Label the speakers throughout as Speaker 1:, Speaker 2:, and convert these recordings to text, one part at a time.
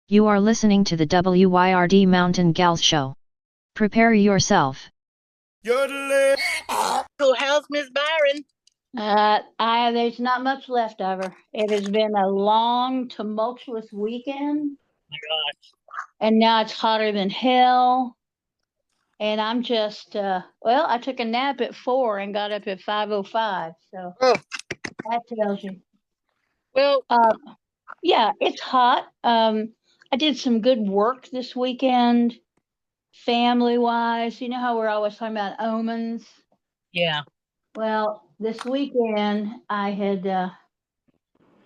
Speaker 1: You are listening to the Wyrd Mountain Gals Show. Prepare yourself.
Speaker 2: So how's Miss Byron?
Speaker 3: There's not much left of her. It has been a long, tumultuous weekend.
Speaker 2: Oh my gosh.
Speaker 3: And now it's hotter than hell. And I'm just, I took a nap at 4 and got up at 5:05. So that tells you.
Speaker 2: Well,
Speaker 3: yeah, it's hot. I did some good work this weekend, family-wise. You know how we're always talking about omens?
Speaker 2: yeah.
Speaker 3: Well, this weekend I had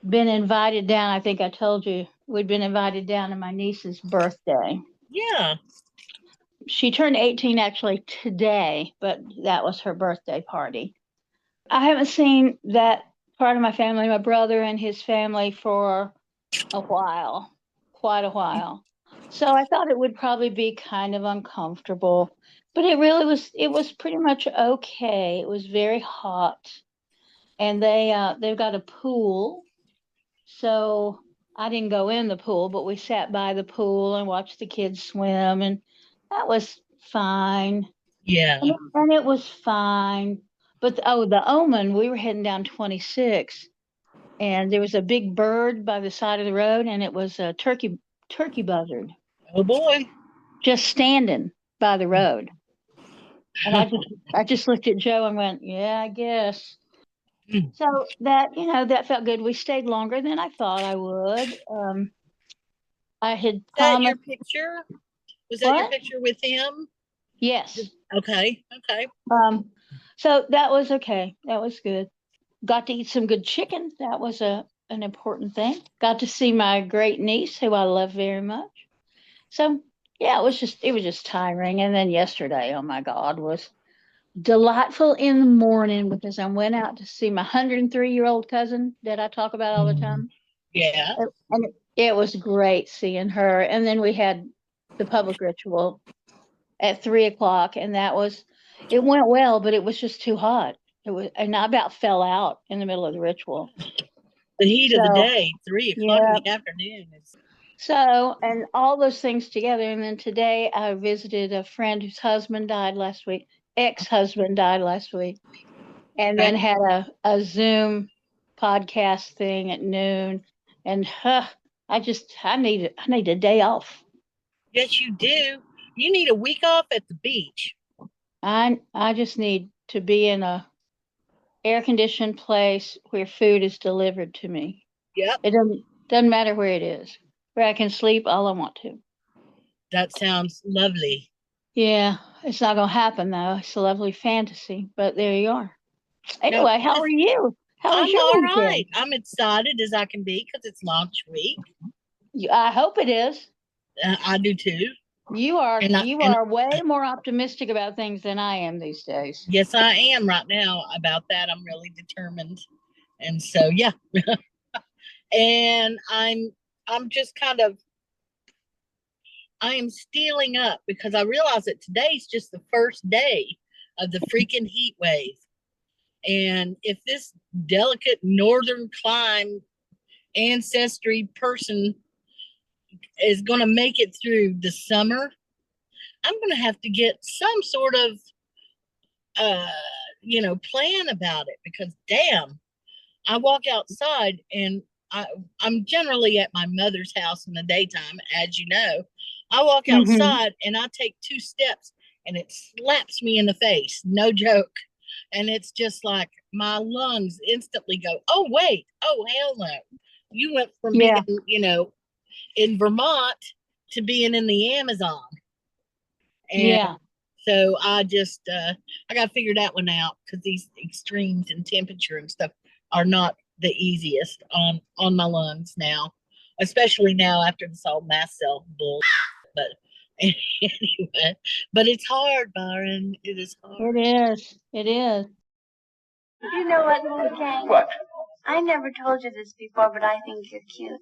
Speaker 3: been invited down. I think I told you we'd been invited down to my niece's birthday.
Speaker 2: Yeah.
Speaker 3: She turned 18 actually today, but that was her birthday party. I haven't seen that part of my family, my brother and his family, for a while, quite a while. So I thought it would probably be kind of uncomfortable, but it was pretty much okay. It was very hot, and they've got a pool. So I didn't go in the pool, but we sat by the pool and watched the kids swim, and that was fine.
Speaker 2: Yeah.
Speaker 3: And it was fine. But the omen, we were heading down 26, and there was a big bird by the side of the road, and it was a turkey buzzard.
Speaker 2: Oh boy.
Speaker 3: Just standing by the road. And I just looked at Joe and went, yeah, I guess. So that felt good. We stayed longer than I thought I would. I had
Speaker 2: promised. Your picture? Was that your picture with him?
Speaker 3: Yes.
Speaker 2: Okay.
Speaker 3: So that was okay. That was good. Got to eat some good chicken. That was an important thing. Got to see my great niece, who I love very much. So yeah, it was just tiring. And then yesterday, oh my God, was delightful in the morning because I went out to see my 103-year-old cousin that I talk about all the time.
Speaker 2: Yeah.
Speaker 3: And it was great seeing her. And then we had the public ritual at 3:00, and it went well, but it was just too hot. And I about fell out in the middle of the ritual.
Speaker 2: The heat of the day, 3:00 in the afternoon.
Speaker 3: So, and all those things together. And then today I visited a friend whose husband died last week. Ex-husband died last week. And then had a Zoom podcast thing at noon. And I need a day off.
Speaker 2: Yes, you do. You need a week off at the beach.
Speaker 3: I just need to be in a air-conditioned place where food is delivered to me.
Speaker 2: Yep.
Speaker 3: It doesn't matter where it is, where I can sleep all I want to.
Speaker 2: That sounds lovely.
Speaker 3: Yeah, it's not going to happen, though. It's a lovely fantasy, but there you are. Anyway, how are you? How was your weekend?
Speaker 2: All right. I'm excited as I can be because it's launch week.
Speaker 3: I hope it is.
Speaker 2: I do too.
Speaker 3: You are way more optimistic about things than I am these days.
Speaker 2: Yes, I am right now about that. I'm really determined. And so, yeah. And I'm just I am stealing up because I realize that today's just the first day of the freaking heat wave. And if this delicate northern climb ancestry person is going to make it through the summer, I'm going to have to get some sort of, plan about it because damn, I walk outside and I'm generally at my mother's house in the daytime, as you know. I walk outside and I take 2 steps and it slaps me in the face. No joke. And it's just like my lungs instantly go, oh, wait. Oh, hell no. You went from being, in Vermont to being in the Amazon. And so I just, I got to figure that one out because these extremes in temperature and stuff are not the easiest on my lungs now, especially now after this whole mast cell bull. But anyway, but it's hard, Byron. It is hard.
Speaker 3: It is.
Speaker 4: You know what, little Jane?
Speaker 5: What?
Speaker 4: I never told you this before, but I think you're cute.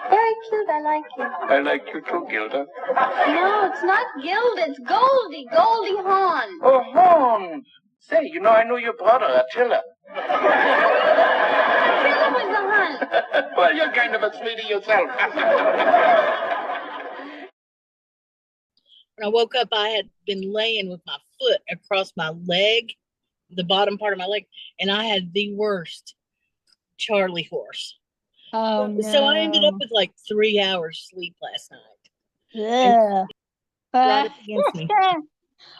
Speaker 4: Very cute. I like you.
Speaker 5: I like you too, Gilda.
Speaker 4: No, it's not Gilda. It's Goldie. Goldie Hawn.
Speaker 5: Oh, Hawn. Say, I know your brother, Attila.
Speaker 4: Attila was the hunt.
Speaker 5: Well, you're kind of a sweetie yourself.
Speaker 2: When I woke up, I had been laying with my foot across my leg, the bottom part of my leg, and I had the worst Charlie horse.
Speaker 3: Oh, no.
Speaker 2: So I ended up with like 3 hours sleep last night.
Speaker 3: Yeah.
Speaker 2: Right up against me.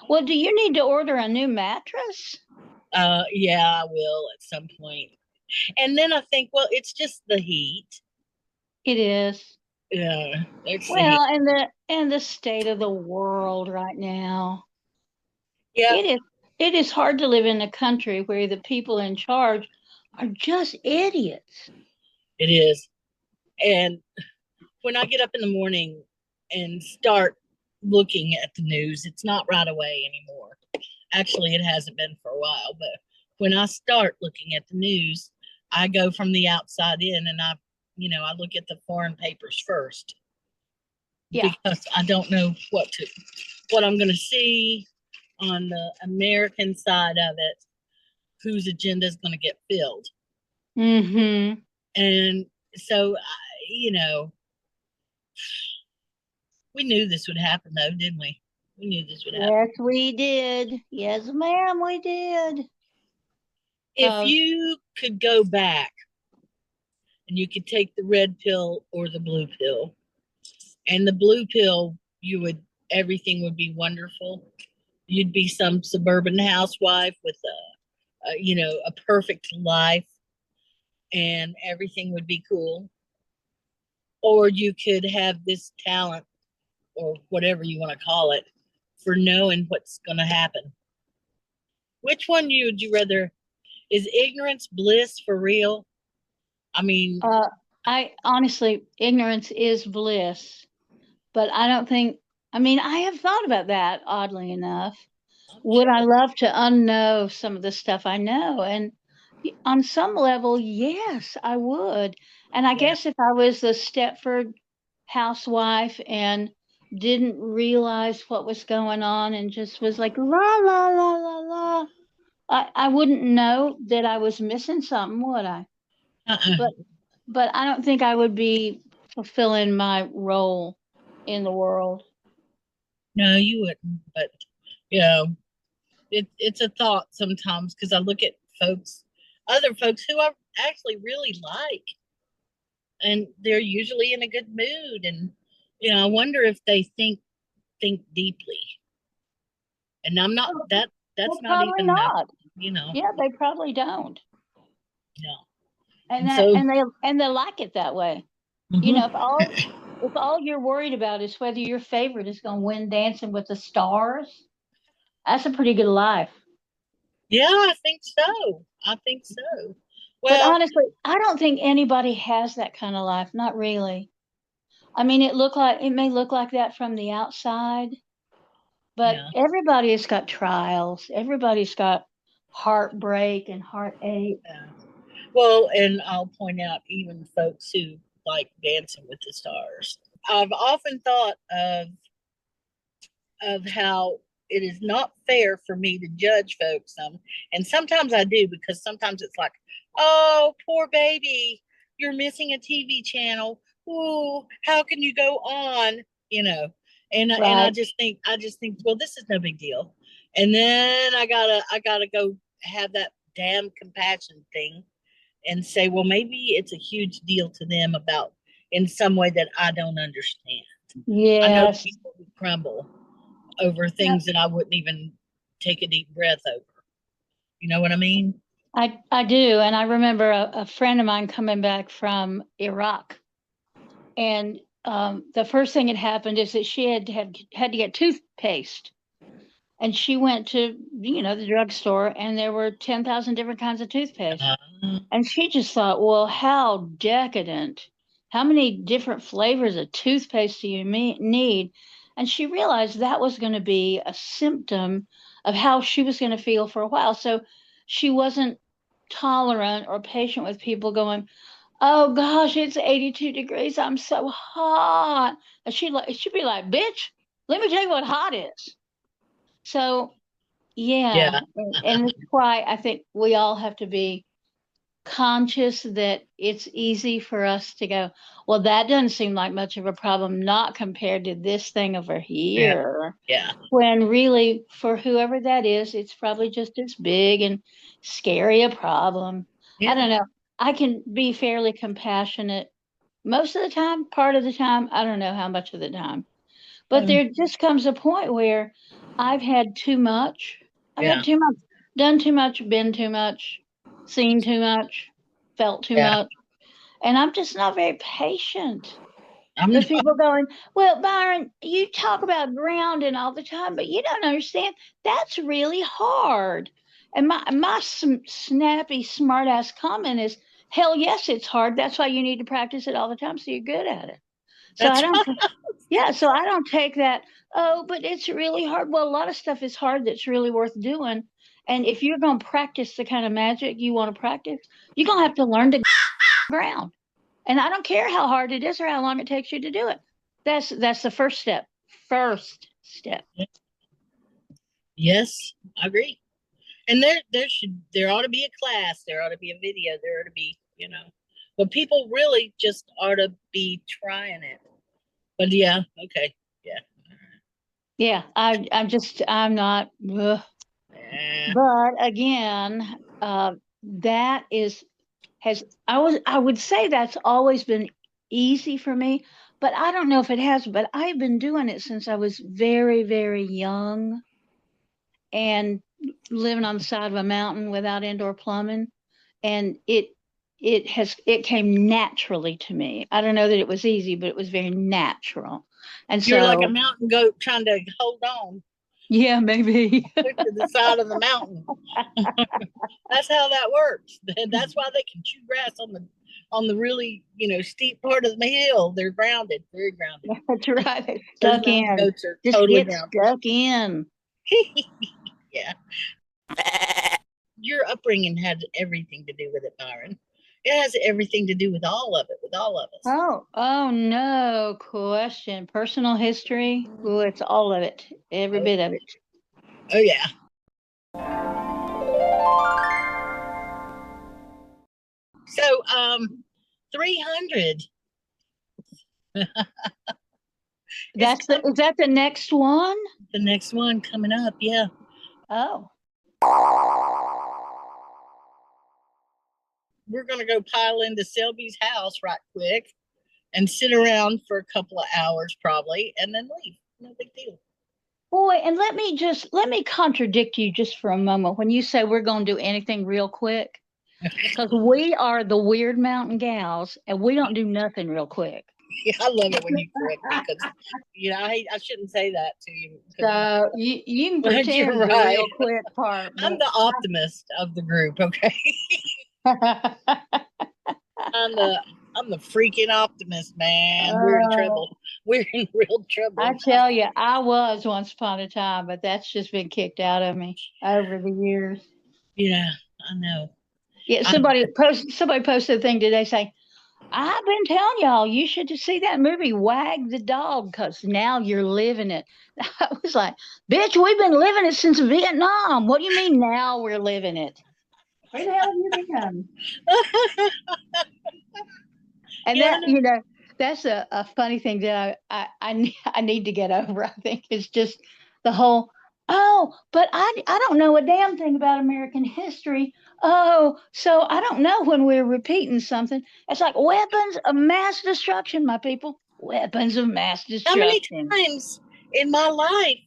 Speaker 3: Well, do you need to order a new mattress?
Speaker 2: Yeah, I will at some point. And then I think, well, it's just the heat.
Speaker 3: It is.
Speaker 2: Yeah, it's the
Speaker 3: Well,
Speaker 2: heat.
Speaker 3: and the state of the world right now.
Speaker 2: Yeah,
Speaker 3: It is hard to live in a country where the people in charge are just idiots.
Speaker 2: it is. And when I get up in the morning and start looking at the news, it's not right away anymore. Actually, it hasn't been for a while, but when I start looking at the news, I go from the outside in and I look at the foreign papers first.
Speaker 3: Yeah.
Speaker 2: Because I don't know what I'm going to see on the American side of it, whose agenda is going to get filled.
Speaker 3: Mm-hmm.
Speaker 2: And so, we knew this would happen, though, didn't we? We knew this would happen.
Speaker 3: Yes, we did. Yes, ma'am, we did.
Speaker 2: If you could go back and you could take the red pill or the blue pill, and the blue pill, everything would be wonderful. You'd be some suburban housewife with a perfect life, and everything would be cool. Or you could have this talent, or whatever you want to call it, for knowing what's going to happen. Which one would you rather? Is ignorance bliss for real? I mean,
Speaker 3: I honestly, ignorance is bliss, but I don't think, I have thought about that, oddly enough. Would I love to unknow some of the stuff I know? And on some level, yes, I would. And I guess if I was the Stepford housewife and didn't realize what was going on and just was like, la, la, la, la, la, I wouldn't know that I was missing something, would I? But I don't think I would be fulfilling my role in the world.
Speaker 2: No, you wouldn't. But it's a thought sometimes, because I look at other folks who I actually really like, and they're usually in a good mood, and I wonder if they think deeply. And I'm not that. That's
Speaker 3: Well,
Speaker 2: not
Speaker 3: probably
Speaker 2: even
Speaker 3: not.
Speaker 2: that.
Speaker 3: Yeah, they probably don't.
Speaker 2: No.
Speaker 3: And they like it that way.
Speaker 2: Mm-hmm.
Speaker 3: If all you're worried about is whether your favorite is going to win Dancing with the Stars, that's a pretty good life.
Speaker 2: Yeah, I think so. Well,
Speaker 3: but honestly, I don't think anybody has that kind of life. Not really. I mean, it may look like that from the outside, but everybody has got trials. Everybody's got heartbreak and heartache.
Speaker 2: Yeah. Well, and I'll point out even folks who like Dancing with the Stars. I've often thought of how it is not fair for me to judge folks and sometimes I do, because sometimes it's like, oh, poor baby, you're missing a TV channel. Ooh, how can you go on? And I just think, well, this is no big deal. And then I gotta go have that damn compassion thing and say, well, maybe it's a huge deal to them about in some way that I don't understand.
Speaker 3: Yes.
Speaker 2: I know people who crumble over things that I wouldn't even take a deep breath over. You know what I mean?
Speaker 3: I do. And I remember a friend of mine coming back from Iraq. And the first thing that happened is that she had to get toothpaste. And she went to, the drugstore, and there were 10,000 different kinds of toothpaste. And she just thought, well, how decadent. How many different flavors of toothpaste do you need? And she realized that was going to be a symptom of how she was going to feel for a while. So she wasn't tolerant or patient with people going, oh gosh, it's 82 degrees. I'm so hot. And she'd be like, bitch, let me tell you what hot is. So, yeah. And that's why I think we all have to be conscious that it's easy for us to go, well, that doesn't seem like much of a problem, not compared to this thing over here.
Speaker 2: Yeah.
Speaker 3: When really, for whoever that is, it's probably just as big and scary a problem.
Speaker 2: Yeah.
Speaker 3: I don't know. I can be fairly compassionate most of the time, part of the time. I don't know how much of the time. But there just comes a point where I've had too much. I've had too much, done too much, been too much, seen too much, felt too much. And I'm just not very patient with people going, well, Byron, you talk about grounding all the time, but you don't understand. That's really hard. And my snappy, smart ass comment is, hell yes, it's hard. That's why you need to practice it all the time so you're good at it. So I don't. Yeah, so I don't take that, oh, but it's really hard. Well, a lot of stuff is hard that's really worth doing. And if you're going to practice the kind of magic you want to practice, you're going to have to learn to ground. And I don't care how hard it is or how long it takes you to do it. That's the first step. First step.
Speaker 2: Yes, I agree. And there ought to be a class, there ought to be a video, there ought to be, but people really just ought to be trying it. But yeah, okay. Yeah.
Speaker 3: Yeah, I'm not. Yeah. But again, that I would say that's always been easy for me, but I don't know if it has, but I've been doing it since I was very, very young and living on the side of a mountain without indoor plumbing. And it came naturally to me. I don't know that it was easy, but it was very natural. And
Speaker 2: you're like a mountain goat trying to hold on.
Speaker 3: Yeah, maybe.
Speaker 2: To the side of the mountain. That's how that works. That's why they can chew grass on the really, steep part of the hill. They're grounded, very grounded.
Speaker 3: That's right. They're stuck in.
Speaker 2: Goats are
Speaker 3: just
Speaker 2: totally
Speaker 3: get
Speaker 2: grounded.
Speaker 3: Stuck in.
Speaker 2: Yeah. Your upbringing had everything to do with it, Byron. It has everything to do with all of it, with all of us.
Speaker 3: Oh, no question. Personal history. Oh, it's all of it. Every bit of it.
Speaker 2: Oh, yeah. So, 300.
Speaker 3: Is that the next one?
Speaker 2: The next one coming up, yeah.
Speaker 3: Oh.
Speaker 2: We're going to go pile into Selby's house right quick and sit around for a couple of hours probably and then leave. No big deal.
Speaker 3: Boy, and let me contradict you just for a moment when you say we're going to do anything real quick. Because we are the Wyrd Mountain Gals and we don't do nothing real quick.
Speaker 2: Yeah, I love it when you correct me because I shouldn't say that to you.
Speaker 3: So you can pretend the real quick part.
Speaker 2: I'm the optimist of the group, okay? I'm the freaking optimist, man. We're in trouble. We're in real trouble.
Speaker 3: I tell you, I was once upon a time, but that's just been kicked out of me over the years.
Speaker 2: Yeah, I know.
Speaker 3: Yeah, somebody posted a thing today saying, I've been telling y'all you should see that movie Wag the Dog because now you're living it. I was like, bitch, we've been living it since Vietnam. What do you mean now we're living it? Where the hell have you become? And that, that's a funny thing that I need to get over. I think it's just the whole, but I don't know a damn thing about American history. Oh, so I don't know when we're repeating something. It's like weapons of mass destruction, my people. Weapons of mass destruction.
Speaker 2: How many times in my life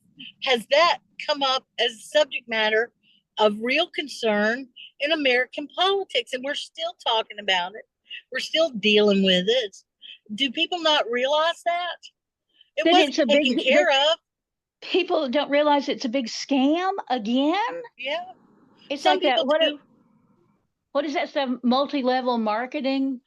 Speaker 2: has that come up as a subject matter of real concern in American politics? And we're still talking about it. We're still dealing with it. Do people not realize that? It wasn't taken care of.
Speaker 3: People don't realize it's a big scam again.
Speaker 2: Yeah.
Speaker 3: It's like that. What is that stuff? Multi-level marketing.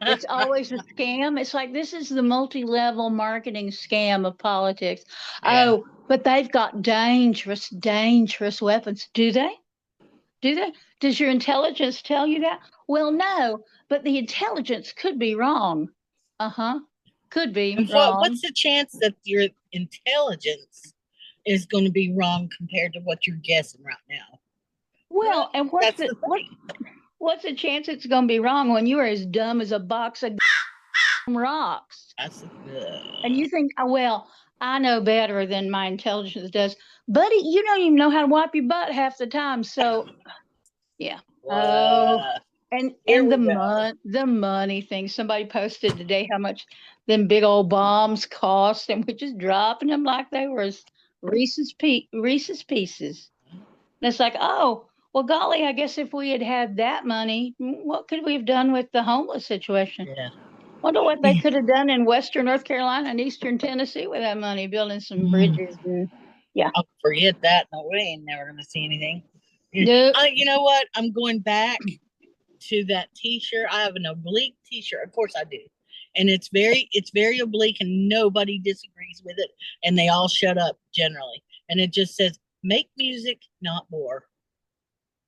Speaker 3: It's always a scam. It's like this is the multi-level marketing scam of politics. Yeah. Oh, but they've got dangerous weapons. Do they? Does your intelligence tell you that? Well, no, but the intelligence could be wrong. Could be wrong.
Speaker 2: What's the chance that your intelligence is going to be wrong compared to what you're guessing right now?
Speaker 3: Well, and What's the chance it's going to be wrong when you are as dumb as a box of rocks? And you think, oh, well, I know better than my intelligence does. Buddy, you don't even know how to wipe your butt half the time. So, yeah. Oh, and the money thing. Somebody posted today how much them big old bombs cost, and we're just dropping them like they were Reese's Pieces. And it's like, oh, well, golly, I guess if we had had that money, what could we have done with the homeless situation?
Speaker 2: Yeah.
Speaker 3: Wonder what they could have done in Western North Carolina and Eastern Tennessee with that money, building some bridges. And, yeah.
Speaker 2: I'll forget that. No, we ain't never going to see anything.
Speaker 3: Nope.
Speaker 2: You know what? I'm going back to that T-shirt. I have an oblique T-shirt. Of course I do. And it's very oblique and nobody disagrees with it. And they all shut up generally. And it just says, make music, not war.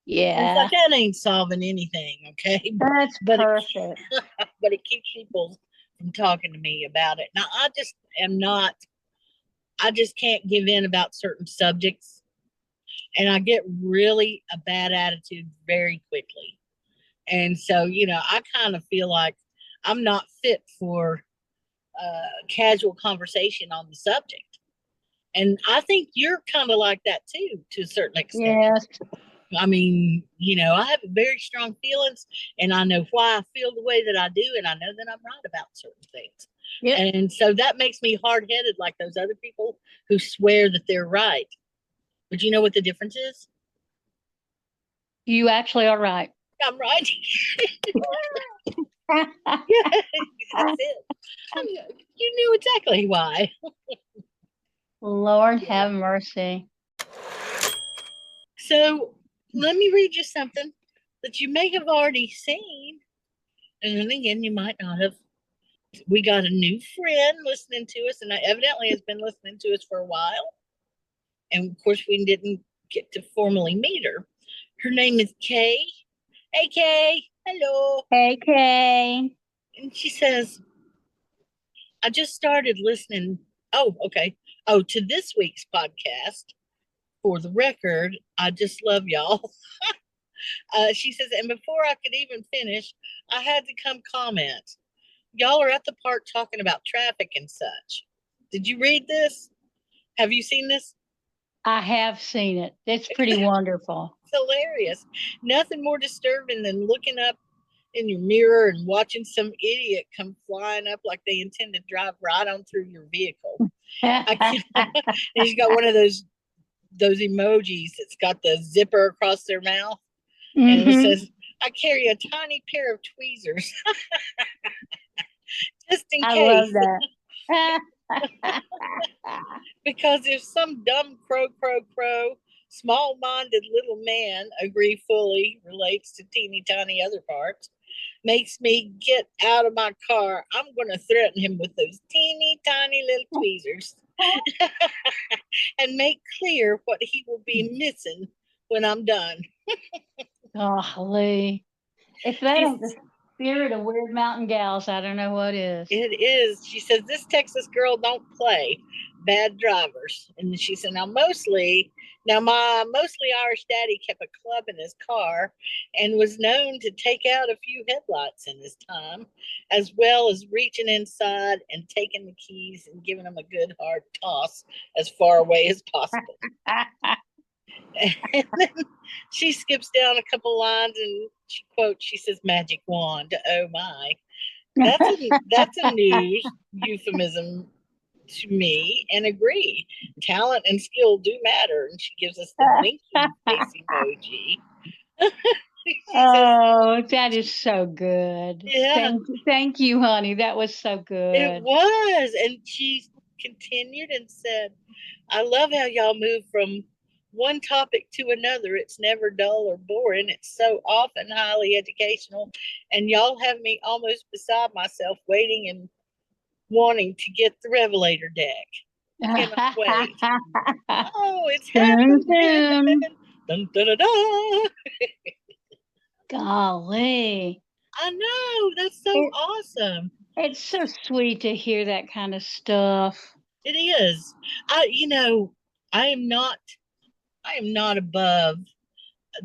Speaker 3: Yeah.
Speaker 2: It's like, that ain't solving anything, okay?
Speaker 3: That's perfect.
Speaker 2: But it keeps people from talking to me about it. Now, I just can't give in about certain subjects. And I get really a bad attitude very quickly. And so, I kind of feel like I'm not fit for casual conversation on the subject. And I think you're kind of like that too, to a certain extent.
Speaker 3: Yes.
Speaker 2: I mean, I have very strong feelings and I know why I feel the way that I do. And I know that I'm right about certain things. Yep. And so that makes me hard-headed like those other people who swear that they're right. But you know what the difference is?
Speaker 3: You actually are right.
Speaker 2: I'm right. Yeah, that's it. You knew exactly why.
Speaker 3: Lord have mercy.
Speaker 2: So let me read you something that you may have already seen. And then again, you might not have. We got a new friend listening to us, and evidently has been listening to us for a while. And of course, we didn't get to formally meet her. Her name is Kay. Hey, Kay. Hello.
Speaker 3: Hey, Kay.
Speaker 2: And she says, I just started listening. Oh, okay. Oh, to this week's podcast. For the record, I just love y'all. She says, and before I could even finish, I had to come comment. Y'all are at the park talking about traffic and such. Did you read this? Have you seen this?
Speaker 3: I have seen it. It's pretty wonderful.
Speaker 2: It's hilarious. Nothing more disturbing than looking up in your mirror and watching some idiot come flying up like they intend to drive right on through your vehicle. And she's got one of those emojis that's got the zipper across their mouth. And it says, I carry a tiny pair of tweezers. Just in case.
Speaker 3: I love that.
Speaker 2: Because if some dumb crow, small-minded little man, agree fully, relates to teeny tiny other parts, makes me get out of my car, I'm going to threaten him with those teeny tiny little tweezers and make clear what he will be missing when I'm done.
Speaker 3: Golly. If that ain't the spirit of Weird Mountain Gals, I don't know what is.
Speaker 2: It is. She says, this Texas girl don't play bad drivers. And she said, my mostly Irish daddy kept a club in his car and was known to take out a few headlights in his time, as well as reaching inside and taking the keys and giving them a good hard toss as far away as possible. And then she skips down a couple lines and she says, magic wand. Oh my. That's a new euphemism to me, and agree. Talent and skill do matter. And she gives us the winky face emoji.
Speaker 3: Oh, that is so good.
Speaker 2: Yeah.
Speaker 3: Thank you, honey. That was so good.
Speaker 2: It was. And she continued and said, I love how y'all move from one topic to another. It's never dull or boring. It's so often highly educational. And y'all have me almost beside myself, waiting and wanting to get the Revelator deck. Cannot wait. Oh, it's happening. Dun, dun, dun, dun.
Speaker 3: Golly.
Speaker 2: I know. That's so awesome.
Speaker 3: It's so sweet to hear that kind of stuff.
Speaker 2: It is. I am not above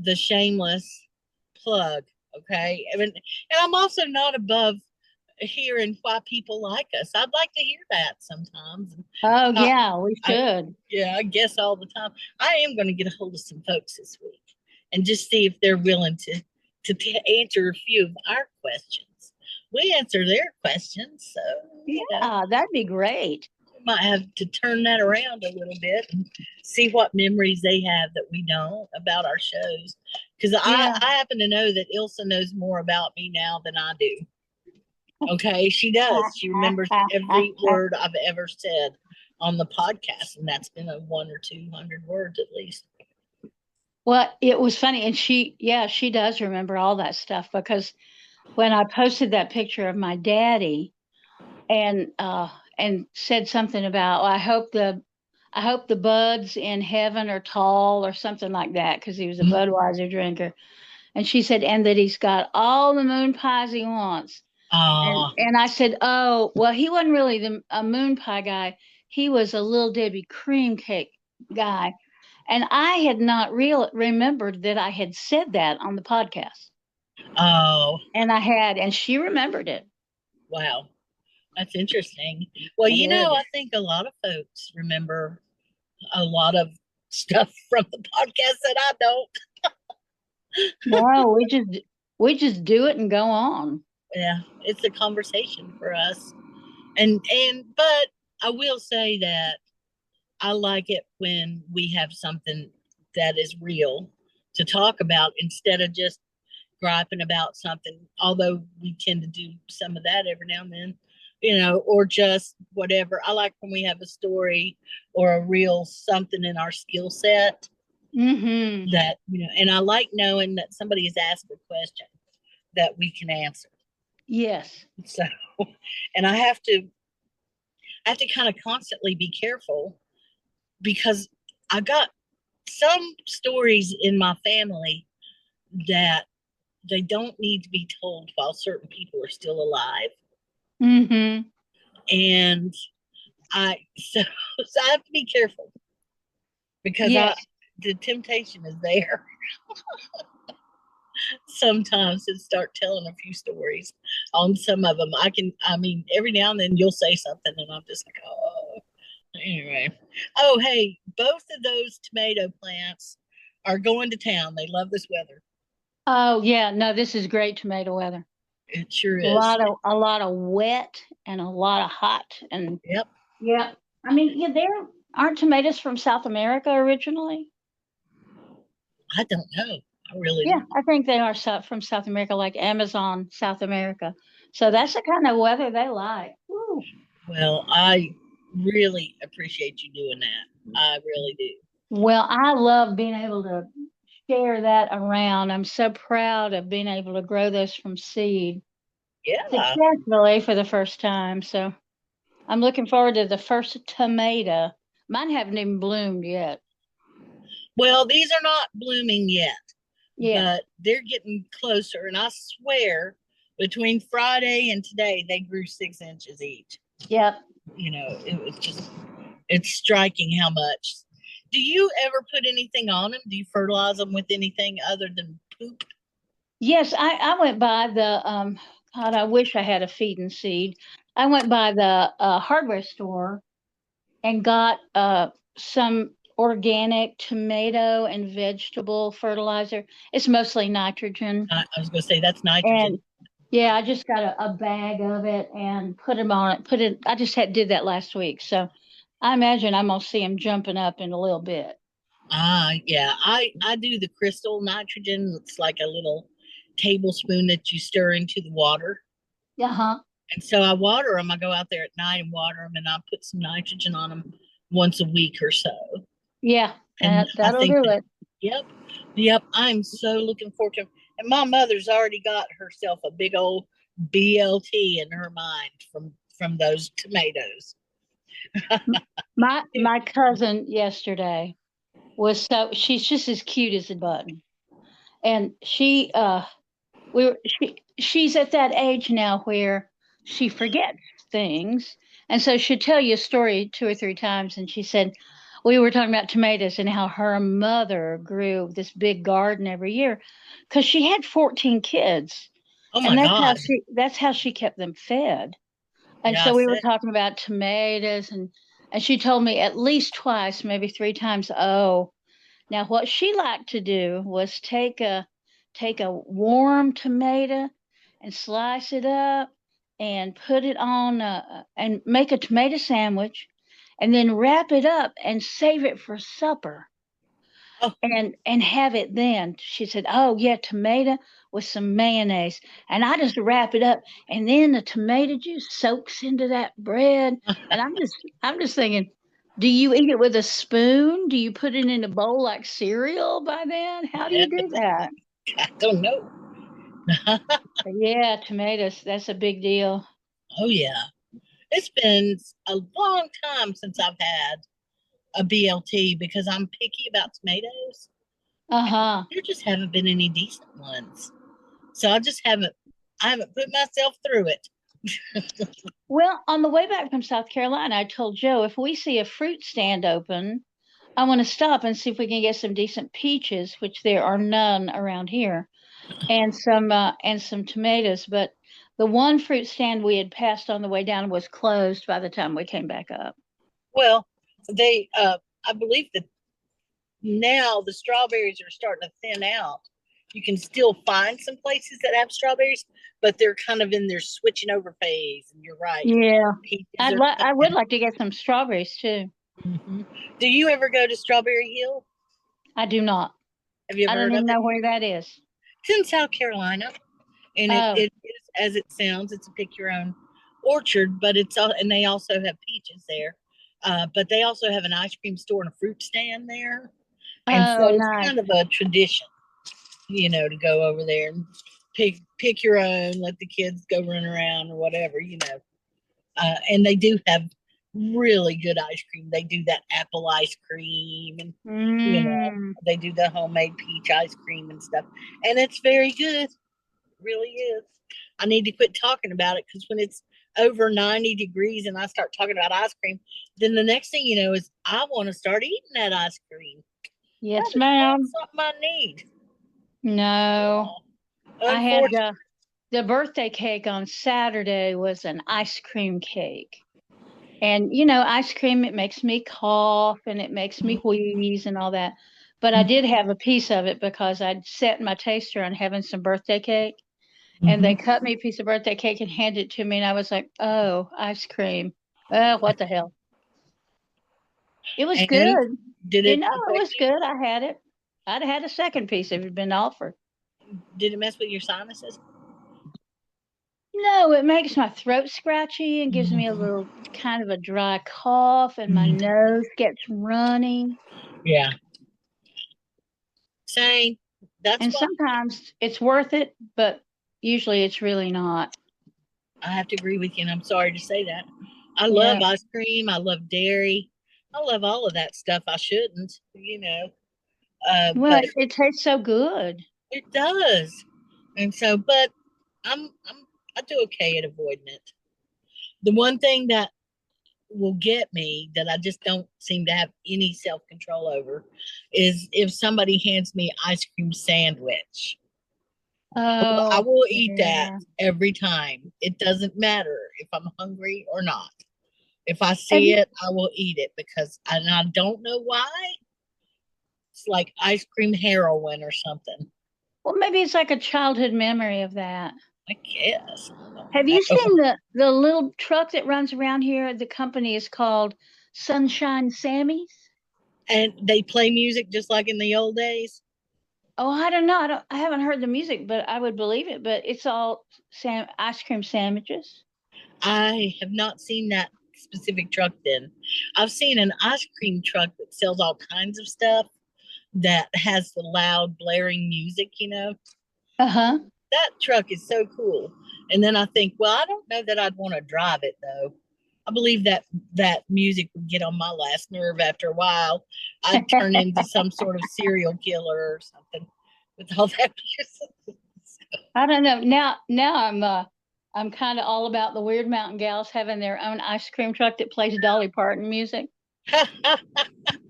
Speaker 2: the shameless plug Okay. And I'm also not above hearing why people like us. I'd like to hear that sometimes.
Speaker 3: Oh, yeah, we should.
Speaker 2: I guess all the time. I am going to get a hold of some folks this week and just see if they're willing to answer a few of our questions. We answer their questions. So,
Speaker 3: yeah, that'd be great.
Speaker 2: We might have to turn that around a little bit and see what memories they have that we don't about our shows. Because I happen to know that Ilsa knows more about me now than I do. Okay, she does. She remembers every word I've ever said on the podcast, and that's been 100 or 200 words at least.
Speaker 3: Well, it was funny, and she does remember all that stuff, because when I posted that picture of my daddy, and said something about, well, I hope the buds in heaven are tall or something like that, because he was a Budweiser drinker, and she said, and that he's got all the moon pies he wants. And I said, oh, well, he wasn't really a moon pie guy. He was a Little Debbie cream cake guy. And I had not remembered that I had said that on the podcast.
Speaker 2: Oh.
Speaker 3: And I had, and she remembered it.
Speaker 2: Wow. That's interesting. Well, I think a lot of folks remember a lot of stuff from the podcast that I don't.
Speaker 3: No, we just do it and go on.
Speaker 2: Yeah, it's a conversation for us. But I will say that I like it when we have something that is real to talk about instead of just griping about something, although we tend to do some of that every now and then, or just whatever. I like when we have a story or a real something in our skill set that, and I like knowing that somebody has asked a question that we can answer.
Speaker 3: Yes.
Speaker 2: So, and I have to kind of constantly be careful, because I got some stories in my family that they don't need to be told while certain people are still alive. And I have to be careful, because the temptation is there. Sometimes to start telling a few stories on some of them. Every now and then you'll say something and I'm just like, oh, anyway. Oh, hey, both of those tomato plants are going to town. They love this weather.
Speaker 3: Oh yeah, no, this is great tomato weather.
Speaker 2: It sure is.
Speaker 3: A lot of wet and a lot of hot, and
Speaker 2: yep.
Speaker 3: There aren't tomatoes from South America originally.
Speaker 2: I don't know. I really
Speaker 3: don't. I think they are from South America, like Amazon, South America. So that's the kind of weather they like. Woo.
Speaker 2: Well, I really appreciate you doing that. I really do.
Speaker 3: Well, I love being able to share that around. I'm so proud of being able to grow those from seed.
Speaker 2: Yeah.
Speaker 3: Successfully for the first time. So I'm looking forward to the first tomato. Mine haven't even bloomed yet.
Speaker 2: Well, these are not blooming yet.
Speaker 3: Yeah.
Speaker 2: But they're getting closer. And I swear, between Friday and today, they grew 6 inches each.
Speaker 3: Yep.
Speaker 2: It was it's striking how much. Do you ever put anything on them? Do you fertilize them with anything other than poop?
Speaker 3: Yes, I went by the, God, I wish I had a feed and seed. I went by the hardware store and got some organic tomato and vegetable fertilizer. It's mostly nitrogen.
Speaker 2: I was going to say that's nitrogen.
Speaker 3: And I just got a bag of it and put them on it. I just did that last week. So I imagine I'm going to see them jumping up in a little bit.
Speaker 2: Yeah. I do the crystal nitrogen. It's like a little tablespoon that you stir into the water.
Speaker 3: Uh-huh.
Speaker 2: And so I water them. I go out there at night and water them, and I put some nitrogen on them once a week or so. Yeah,
Speaker 3: and that'll do it.
Speaker 2: Yep. I'm so looking forward to it. And my mother's already got herself a big old BLT in her mind from those tomatoes.
Speaker 3: My cousin yesterday she's just as cute as a button, and she's at that age now where she forgets things, and so she'd tell you a story 2 or 3 times, and she said, we were talking about tomatoes and how her mother grew this big garden every year because she had 14 kids.
Speaker 2: Oh
Speaker 3: And
Speaker 2: my God.
Speaker 3: that's how she kept them fed. And
Speaker 2: Yeah, I
Speaker 3: so we were
Speaker 2: said,
Speaker 3: talking about tomatoes and she told me at least twice, maybe 3 times, oh, now what she liked to do was take a warm tomato and slice it up and put it on and make a tomato sandwich and then wrap it up and save it for supper
Speaker 2: oh,
Speaker 3: and have it then. She said, "Oh yeah, tomato with some mayonnaise." And I just wrap it up and then the tomato juice soaks into that bread. And I'm just thinking, do you eat it with a spoon? Do you put it in a bowl like cereal by then? How do you do that?
Speaker 2: I don't know.
Speaker 3: But yeah, tomatoes, that's a big deal.
Speaker 2: Oh yeah. It's been a long time since I've had a BLT because I'm picky about tomatoes.
Speaker 3: Uh-huh.
Speaker 2: There just haven't been any decent ones. So I haven't put myself through it.
Speaker 3: Well, on the way back from South Carolina, I told Joe if we see a fruit stand open, I want to stop and see if we can get some decent peaches, which there are none around here, and some tomatoes. But the one fruit stand we had passed on the way down was closed by the time we came back up.
Speaker 2: Well, I believe that now the strawberries are starting to thin out. You can still find some places that have strawberries, but they're kind of in their switching over phase. And you're right.
Speaker 3: Yeah,
Speaker 2: Peaches
Speaker 3: I would like to get some strawberries too.
Speaker 2: Mm-hmm. Do you ever go to Strawberry Hill?
Speaker 3: I do not.
Speaker 2: Have you
Speaker 3: I
Speaker 2: ever
Speaker 3: don't
Speaker 2: heard
Speaker 3: even
Speaker 2: of it?
Speaker 3: know where that is.
Speaker 2: It's in South Carolina, and
Speaker 3: Oh,
Speaker 2: it is as it sounds. It's a pick your own orchard, but it's all, and they also have peaches there. But they also have an ice cream store and a fruit stand there, and so
Speaker 3: oh,
Speaker 2: it's
Speaker 3: nice.
Speaker 2: kind of a tradition, to go over there and pick your own, let the kids go run around or whatever. And they do have really good ice cream. They do that apple ice cream, and
Speaker 3: Mm.
Speaker 2: they do the homemade peach ice cream and stuff, and it's very good. It really is. I need to quit talking about it because when it's over 90 degrees and I start talking about ice cream, then the next thing you know is I want to start eating that ice cream.
Speaker 3: Yes,
Speaker 2: That is
Speaker 3: ma'am.
Speaker 2: not something I need.
Speaker 3: No, I had
Speaker 2: Unfortunately,
Speaker 3: the birthday cake on Saturday was an ice cream cake. And ice cream, it makes me cough and it makes me wheeze and all that. But I did have a piece of it because I'd set my taster on having some birthday cake. And they cut me a piece of birthday cake and handed it to me. And I was like, oh, ice cream. Oh, what the hell? It was
Speaker 2: and
Speaker 3: good.
Speaker 2: did it
Speaker 3: It
Speaker 2: affect
Speaker 3: was
Speaker 2: you?
Speaker 3: good. I had it. I'd have had a second piece if it had been offered.
Speaker 2: Did it mess with your sinuses?
Speaker 3: No, it makes my throat scratchy and gives me a
Speaker 2: Mhm.
Speaker 3: little kind of a dry cough, and my
Speaker 2: Mhm.
Speaker 3: nose gets runny.
Speaker 2: Yeah. Same. That's
Speaker 3: And
Speaker 2: why
Speaker 3: sometimes it's worth it, but usually it's really not.
Speaker 2: I have to agree with you, and I'm sorry to say that. I love
Speaker 3: Yeah.
Speaker 2: ice cream. I love dairy. I love all of that stuff. I shouldn't.
Speaker 3: Well,
Speaker 2: But
Speaker 3: it tastes so good.
Speaker 2: it does. And so, but I do okay at avoiding it. The one thing that will get me that I just don't seem to have any self control over is if somebody hands me an ice cream sandwich. I
Speaker 3: Oh,
Speaker 2: will eat that
Speaker 3: yeah.
Speaker 2: every time. It doesn't matter if I'm hungry or not. If I
Speaker 3: Have
Speaker 2: see
Speaker 3: you,
Speaker 2: it, I will eat it and I don't know why. It's like ice cream heroin or something.
Speaker 3: well, maybe it's like a childhood memory of that.
Speaker 2: I guess. I
Speaker 3: Have
Speaker 2: don't
Speaker 3: you
Speaker 2: know.
Speaker 3: seen the little truck that runs around here? The company is called Sunshine Sammy's.
Speaker 2: And they play music just like in the old days.
Speaker 3: Oh, I don't know. I haven't heard the music, but I would believe it. But it's all ice cream sandwiches.
Speaker 2: I have not seen that specific truck then. I've seen an ice cream truck that sells all kinds of stuff that has the loud blaring music.
Speaker 3: Uh-huh.
Speaker 2: That truck is so cool. And then I think, well, I don't know that I'd want to drive it though. I believe that music would get on my last nerve after a while. I'd turn into some sort of serial killer or something with all that music.
Speaker 3: I don't know. Now I'm kind of all about the Weird Mountain Gals having their own ice cream truck that plays Dolly Parton music.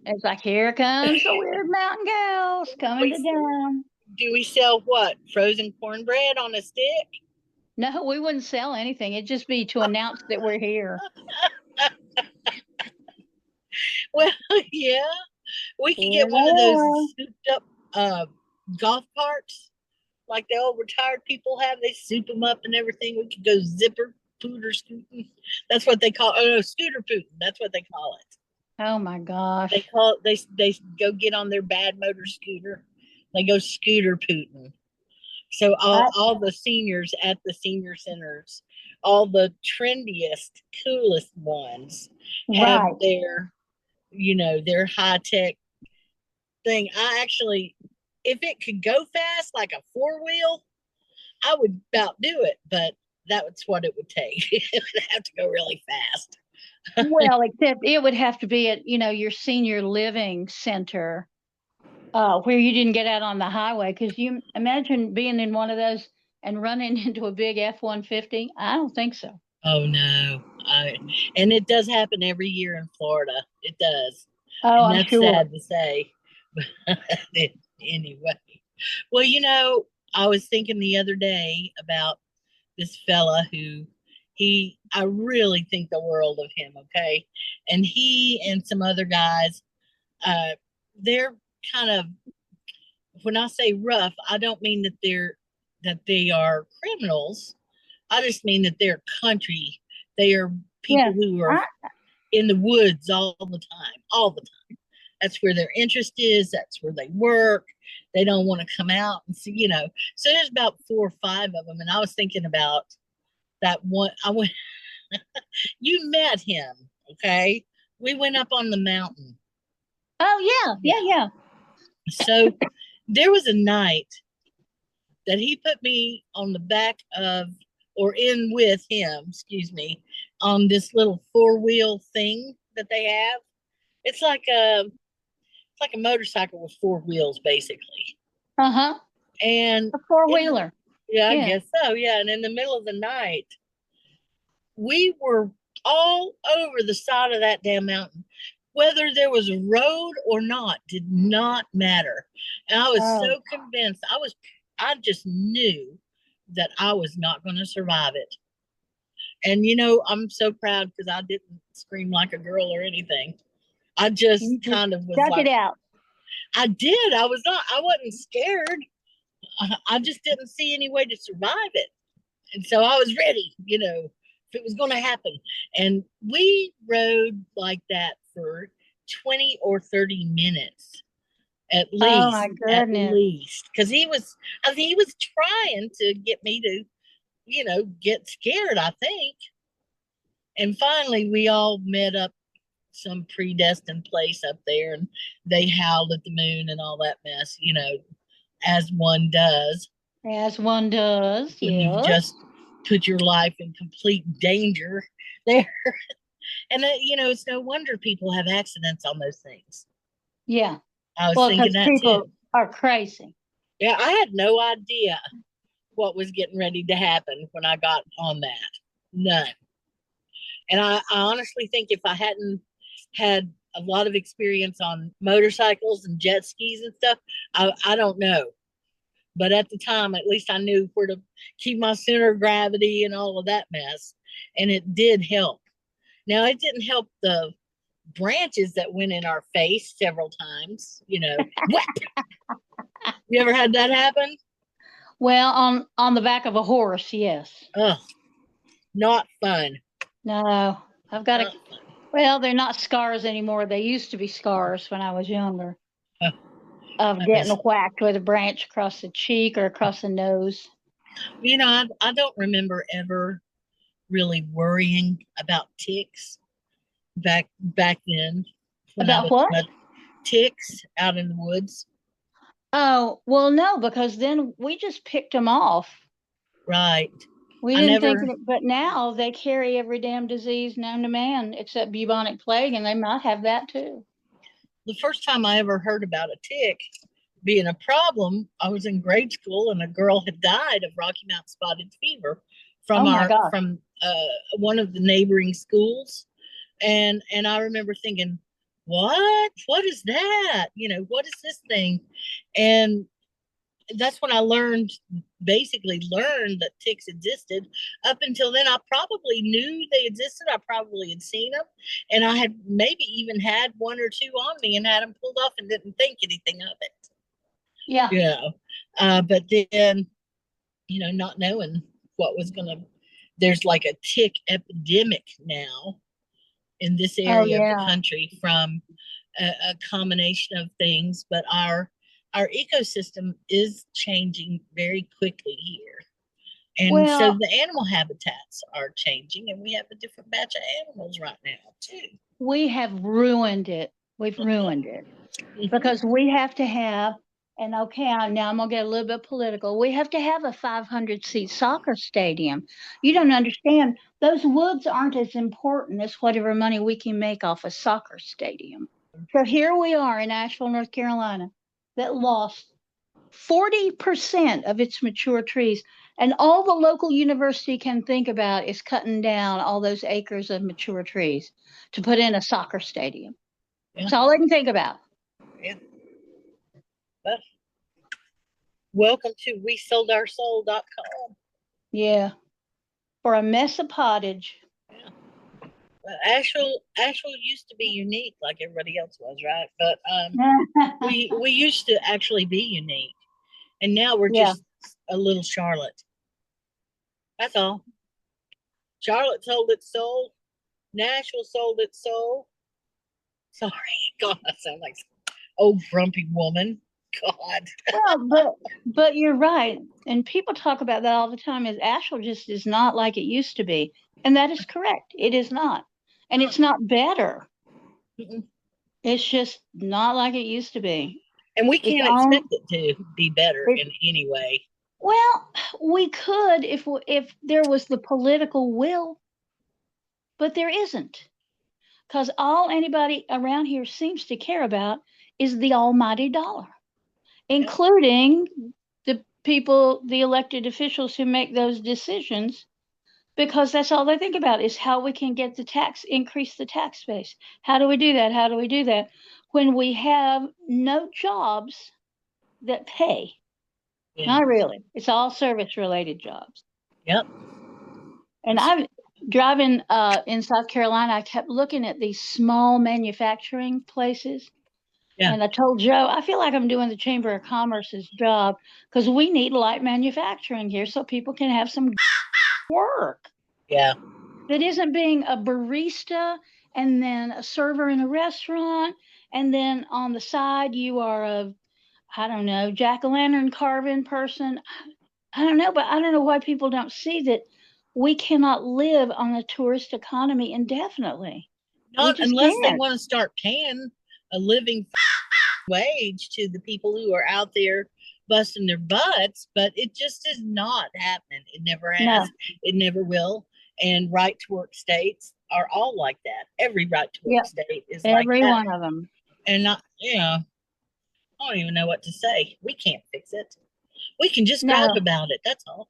Speaker 3: It's like, here comes the Wyrd mountain gals coming to town.
Speaker 2: Do we sell what? Frozen cornbread on a stick?
Speaker 3: No, we wouldn't sell anything. It'd just be to announce that we're here.
Speaker 2: Well, yeah. We could
Speaker 3: Here
Speaker 2: get one of
Speaker 3: they
Speaker 2: those
Speaker 3: are.
Speaker 2: souped up golf carts like the old retired people have. They soup them up and everything. We could go zipper pooter scooting. That's what they call it. Oh no, scooter pooting. That's what they call it.
Speaker 3: Oh my gosh.
Speaker 2: They call it, they go get on their bad motor scooter. They go scooter pooting. So all the seniors at the senior centers, all the trendiest, coolest ones have
Speaker 3: Right.
Speaker 2: their, their high tech thing. I actually, if it could go fast like a 4-wheel, I would about do it, but that's what it would take. It would have to go really fast.
Speaker 3: Well, except it would have to be at, your senior living center where you didn't get out on the highway. Because you imagine being in one of those and running into a big F-150. I don't think so.
Speaker 2: Oh, no. And it does happen every year in Florida. It does.
Speaker 3: Oh,
Speaker 2: and
Speaker 3: I'm sure.
Speaker 2: Sad to say. Anyway. Well, I was thinking the other day about this fella who I really think the world of him, okay? And he and some other guys, they're kind of, when I say rough, I don't mean that they are criminals. I just mean that they're country. They are people who are in the woods all the time. That's where their interest is. That's where they work. They don't want to come out and see, So there's about 4 or 5 of them. And I was thinking about that one. You met him, okay? We went up on the mountain.
Speaker 3: Oh, yeah.
Speaker 2: So there was a night that he put me on the back of, or in with him, on this little 4-wheel thing that they have. It's like a motorcycle with 4 wheels, basically.
Speaker 3: Uh-huh.
Speaker 2: And
Speaker 3: a 4-wheeler.
Speaker 2: I guess so. Yeah. And in the middle of the night, we were all over the side of that damn mountain. Whether there was a road or not did not matter. And I was so convinced. I just knew that I was not going to survive it. And I'm so proud because I didn't scream like a girl or anything. I just kind of was
Speaker 3: it out.
Speaker 2: I did. I wasn't scared. I just didn't see any way to survive it. And so I was ready, if it was going to happen. And we rode like that for 20 or 30 minutes at least.
Speaker 3: Oh my goodness.
Speaker 2: At least. Because he was trying to get me to, get scared, I think. And finally we all met up some predestined place up there, and they howled at the moon and all that mess, as one does.
Speaker 3: As one does,
Speaker 2: when you just put your life in complete danger there. And it's no wonder people have accidents on those things.
Speaker 3: Yeah.
Speaker 2: I was thinking that
Speaker 3: people
Speaker 2: too.
Speaker 3: Are crazy.
Speaker 2: Yeah, I had no idea what was getting ready to happen when I got on that. None. And I honestly think if I hadn't had a lot of experience on motorcycles and jet skis and stuff, I don't know. But at the time, at least I knew where to keep my center of gravity and all of that mess. And it did help. Now, it didn't help the branches that went in our face several times, You ever had that happen?
Speaker 3: Well, on the back of a horse, yes.
Speaker 2: Oh, not fun.
Speaker 3: No, I've got well, they're not scars anymore. They used to be scars when I was younger. Of getting whacked with a branch across the cheek or across the nose.
Speaker 2: I don't remember ever really worrying about ticks back then.
Speaker 3: About what?
Speaker 2: Ticks out in the woods.
Speaker 3: Oh, well, no, because then we just picked them off.
Speaker 2: Right.
Speaker 3: We didn't think of it, but now they carry every damn disease known to man except bubonic plague, and they might have that too. The
Speaker 2: first time I ever heard about a tick being a problem, I was in grade school, and a girl had died of Rocky Mountain spotted fever from one of the neighboring schools. And I remember thinking, what is that? What is this thing? And that's when I basically learned that ticks existed. Up until then, I probably knew they existed. I probably had seen them, and I had maybe even had one or two on me and had them pulled off and didn't think anything of it.
Speaker 3: Yeah.
Speaker 2: But then, not knowing what was there's like a tick epidemic now in this area of the country from a combination of things, but our ecosystem is changing very quickly here. And so the animal habitats are changing, and we have a different batch of animals right now too.
Speaker 3: We have ruined it. We've ruined it because we have to have, and okay, now I'm going to get a little bit political. We have to have a 500-seat soccer stadium. You don't understand. Those woods aren't as important as whatever money we can make off a soccer stadium. So here we are in Asheville, North Carolina, that lost 40% of its mature trees. And all the local university can think about is cutting down all those acres of mature trees to put in a soccer stadium. Yeah. That's all they can think about.
Speaker 2: Yeah. But welcome to WeSoldOurSoul.com.
Speaker 3: Yeah. For a mess of pottage.
Speaker 2: Yeah. Well, Asheville used to be unique like everybody else was, right? But we used to actually be unique. And now we're just a little Charlotte. That's all. Charlotte sold its soul. Nashville sold its soul. Sorry, God, I sound like some old grumpy woman. God.
Speaker 3: Well, but you're right. And people talk about that all the time, is Asheville just is not like it used to be. And that is correct. It is not. And it's not better. It's just not like it used to be.
Speaker 2: And we can't expect it to be better in any way.
Speaker 3: Well, we could if there was the political will, but there isn't. Because all anybody around here seems to care about is the almighty dollar, including the people, the elected officials who make those decisions, because that's all they think about is how we can get increase the tax base. How do we do that? How do we do that? When we have no jobs that pay. Yeah. Not really. It's all service-related jobs.
Speaker 2: Yep.
Speaker 3: And I'm driving in South Carolina. I kept looking at these small manufacturing places. Yeah. And I told Joe, I feel like I'm doing the Chamber of Commerce's job because we need light manufacturing here so people can have some work.
Speaker 2: Yeah.
Speaker 3: That isn't being a barista and then a server in a restaurant. And then on the side, you are a, I don't know, jack-o'-lantern carving person. I don't know, but I don't know why people don't see that we cannot live on a tourist economy indefinitely.
Speaker 2: Not unless they want to start paying a living wage to the people who are out there busting their butts, but it just is not happening. It never has. No. It never will. And right to work states are all like that. Every right to work state is like that.
Speaker 3: Every one of them.
Speaker 2: And not, I don't even know what to say. We can't fix it. We can just gripe about it. That's all.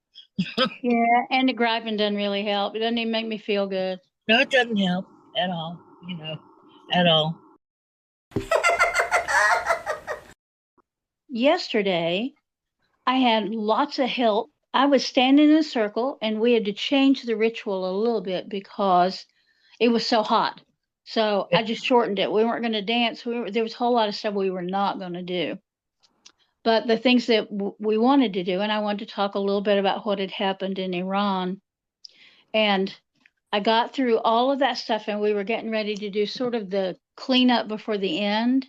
Speaker 3: Yeah, and the griping doesn't really help. It doesn't even make me feel good.
Speaker 2: No, it doesn't help at all. At all.
Speaker 3: Yesterday, I had lots of help. I was standing in a circle, and we had to change the ritual a little bit because it was so hot. So I just shortened it. We weren't going to dance. There was a whole lot of stuff we were not going to do. But the things that we wanted to do, and I wanted to talk a little bit about what had happened in Iran. And I got through all of that stuff, and we were getting ready to do sort of the cleanup before the end.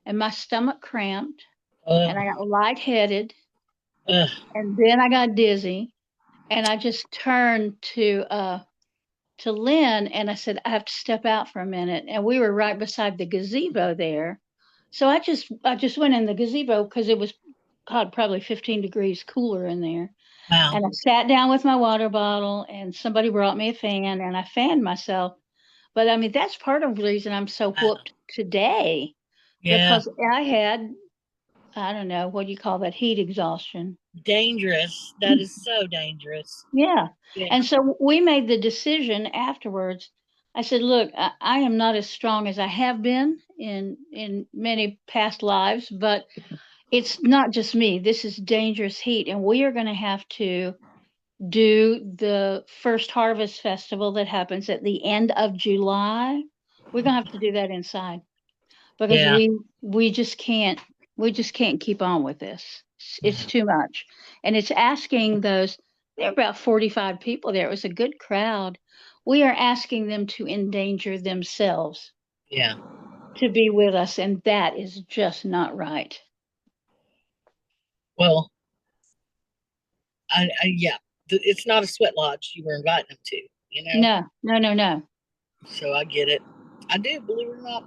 Speaker 3: And my stomach cramped, and I got lightheaded, and then I got dizzy. And I just turned to Lynn, and I said, I have to step out for a minute. And we were right beside the gazebo there. So I just went in the gazebo because it was probably 15 degrees cooler in there. Wow. And I sat down with my water bottle, and somebody brought me a fan, and I fanned myself. But I mean, that's part of the reason I'm so whooped today. Yeah. Because I had, I don't know, what do you call that? Heat exhaustion.
Speaker 2: Dangerous. That is so dangerous.
Speaker 3: Yeah. And so we made the decision afterwards I said, look, I am not as strong as I have been in many past lives, but it's not just me. This is dangerous heat, and we are going to have to do the first harvest festival that happens at the end of July. We're going to have to do that inside because
Speaker 2: Yeah.
Speaker 3: we just can't keep on with this. It's too much. And it's asking those, there are about 45 people there. It was a good crowd. We are asking them to endanger themselves
Speaker 2: Yeah.
Speaker 3: to be with us, and that is just not right.
Speaker 2: Well, yeah, it's not a sweat lodge you were inviting them to, you know?
Speaker 3: No.
Speaker 2: So I get it. I do, believe it or not.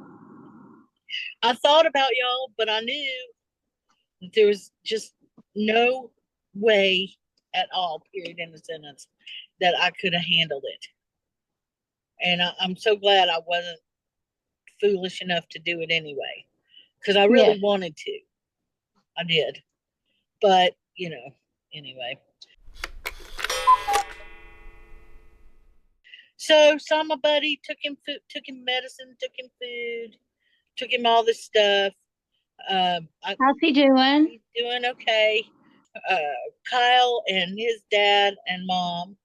Speaker 2: I thought about y'all, but I knew that there was just no way at all, period, in the sentence, that I could have handled it. And I'm so glad I wasn't foolish enough to do it anyway, because I really wanted to. I did. But, you know, anyway. So saw my buddy, took him medicine, took him food, took him all this stuff.
Speaker 3: How's he doing?
Speaker 2: He's doing okay. Kyle and his dad and mom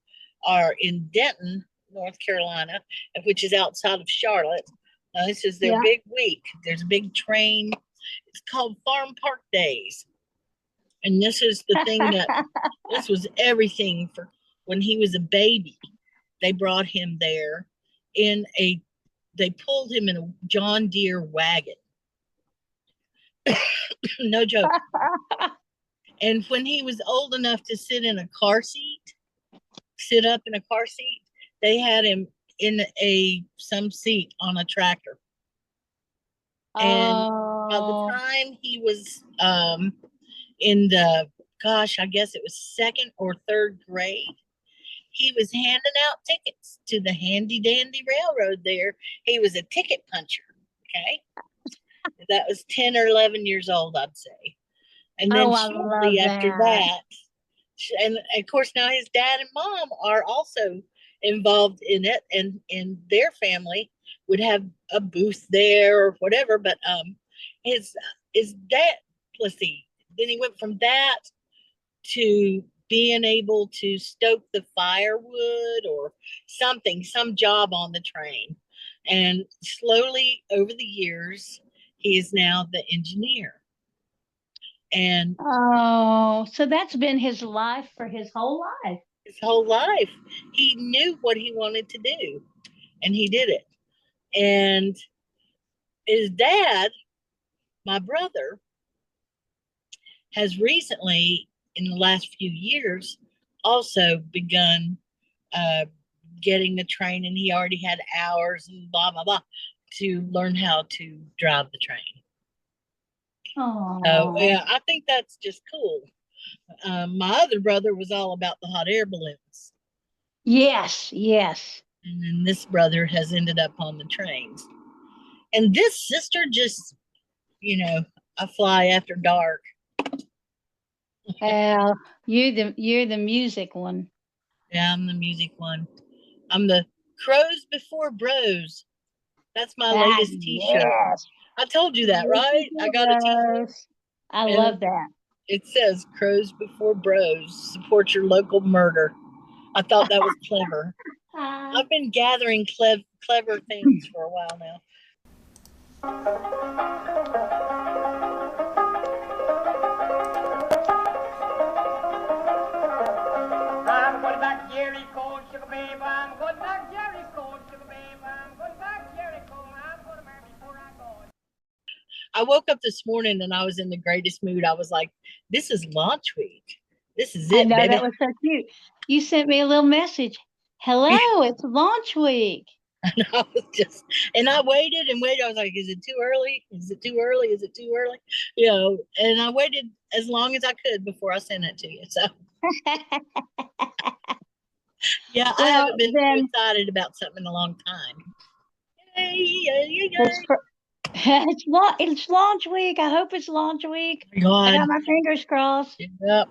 Speaker 2: are in Denton, North Carolina, which is outside of Charlotte. This is their big week. There's a big train. It's called Farm Park Days. And this is the thing that this was everything for when he was a baby. They brought him there they pulled him in a John Deere wagon. No joke. And when he was old enough to sit up in a car seat, they had him in some seat on a tractor. And by the time he was in the, I guess it was second or third grade, he was handing out tickets to the handy dandy railroad there. He was a ticket puncher. Okay. That was 10 or 11 years old, I'd say. And then shortly after that, and of course now his dad and mom are also involved in it, and their family would have a booth there or whatever. But his dad, let's see, then he went from that to being able to stoke the firewood or some job on the train. And slowly over the years, he is now the engineer. And
Speaker 3: so that's been his life for his whole life.
Speaker 2: His whole life. He knew what he wanted to do, and he did it. And his dad, my brother, has recently, in the last few years, also begun getting the training. He already had hours and blah, blah, blah to learn how to drive the train. So, yeah, I think that's just cool. My other brother was all about the hot air balloons.
Speaker 3: Yes.
Speaker 2: And then this brother has ended up on the trains. And this sister just, I fly after dark.
Speaker 3: Well, you're the music one.
Speaker 2: Yeah, I'm the music one. I'm the crows before bros. That's my latest t-shirt. Yes. I told you that, right? I got a t-shirt.
Speaker 3: I love that.
Speaker 2: It says crows before bros. Support your local murder. I thought that was clever. I've been gathering clever things for a while now.
Speaker 5: I'm going back Jericho, sugar babe. I'm going back Jericho, sugar babe. I'm going back Jericho. I'm going to marry before I go.
Speaker 2: I woke up this morning and I was in the greatest mood. I was like, this is launch week. This is it,
Speaker 3: I know,
Speaker 2: baby.
Speaker 3: that was so cute. You sent me a little message. Hello, it's launch week.
Speaker 2: And I waited and waited. I was like, is it too early? Is it too early? Is it too early? And I waited as long as I could before I sent it to you. So yeah, I haven't been so excited about something in a long time. Yay.
Speaker 3: It's launch week. I hope it's launch week. I got my fingers crossed.
Speaker 2: Yep.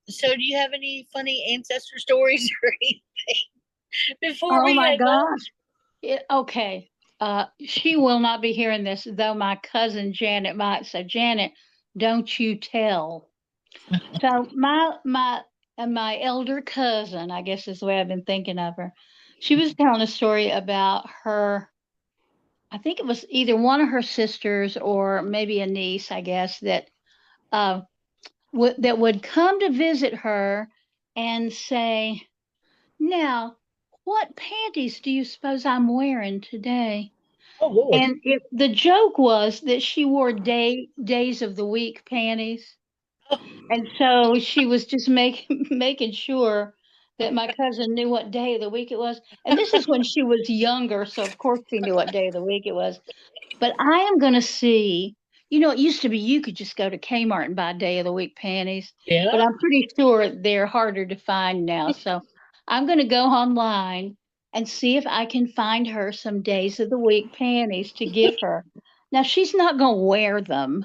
Speaker 2: So do you have any funny ancestor stories or anything before
Speaker 3: Oh
Speaker 2: we
Speaker 3: my
Speaker 2: hang up?
Speaker 3: gosh. Okay. She will not be hearing this, though my cousin Janet might. So Janet, don't you tell. So my elder cousin, I guess is the way I've been thinking of her. She was telling a story about her. I think it was either one of her sisters or maybe a niece, I guess, that uh, that would come to visit her and say, "Now, what panties do you suppose I'm wearing today?"
Speaker 2: Oh Lord.
Speaker 3: And the joke was that she wore days of the week panties.
Speaker 2: Oh,
Speaker 3: And so she was just making sure that my cousin knew what day of the week it was. And this is when she was younger, so of course she knew what day of the week it was. But I am going to see, it used to be you could just go to Kmart and buy day of the week panties, but
Speaker 2: yeah.
Speaker 3: I'm pretty sure they're harder to find now. So I'm going to go online and see if I can find her some days of the week panties to give her. Now she's not going to wear them,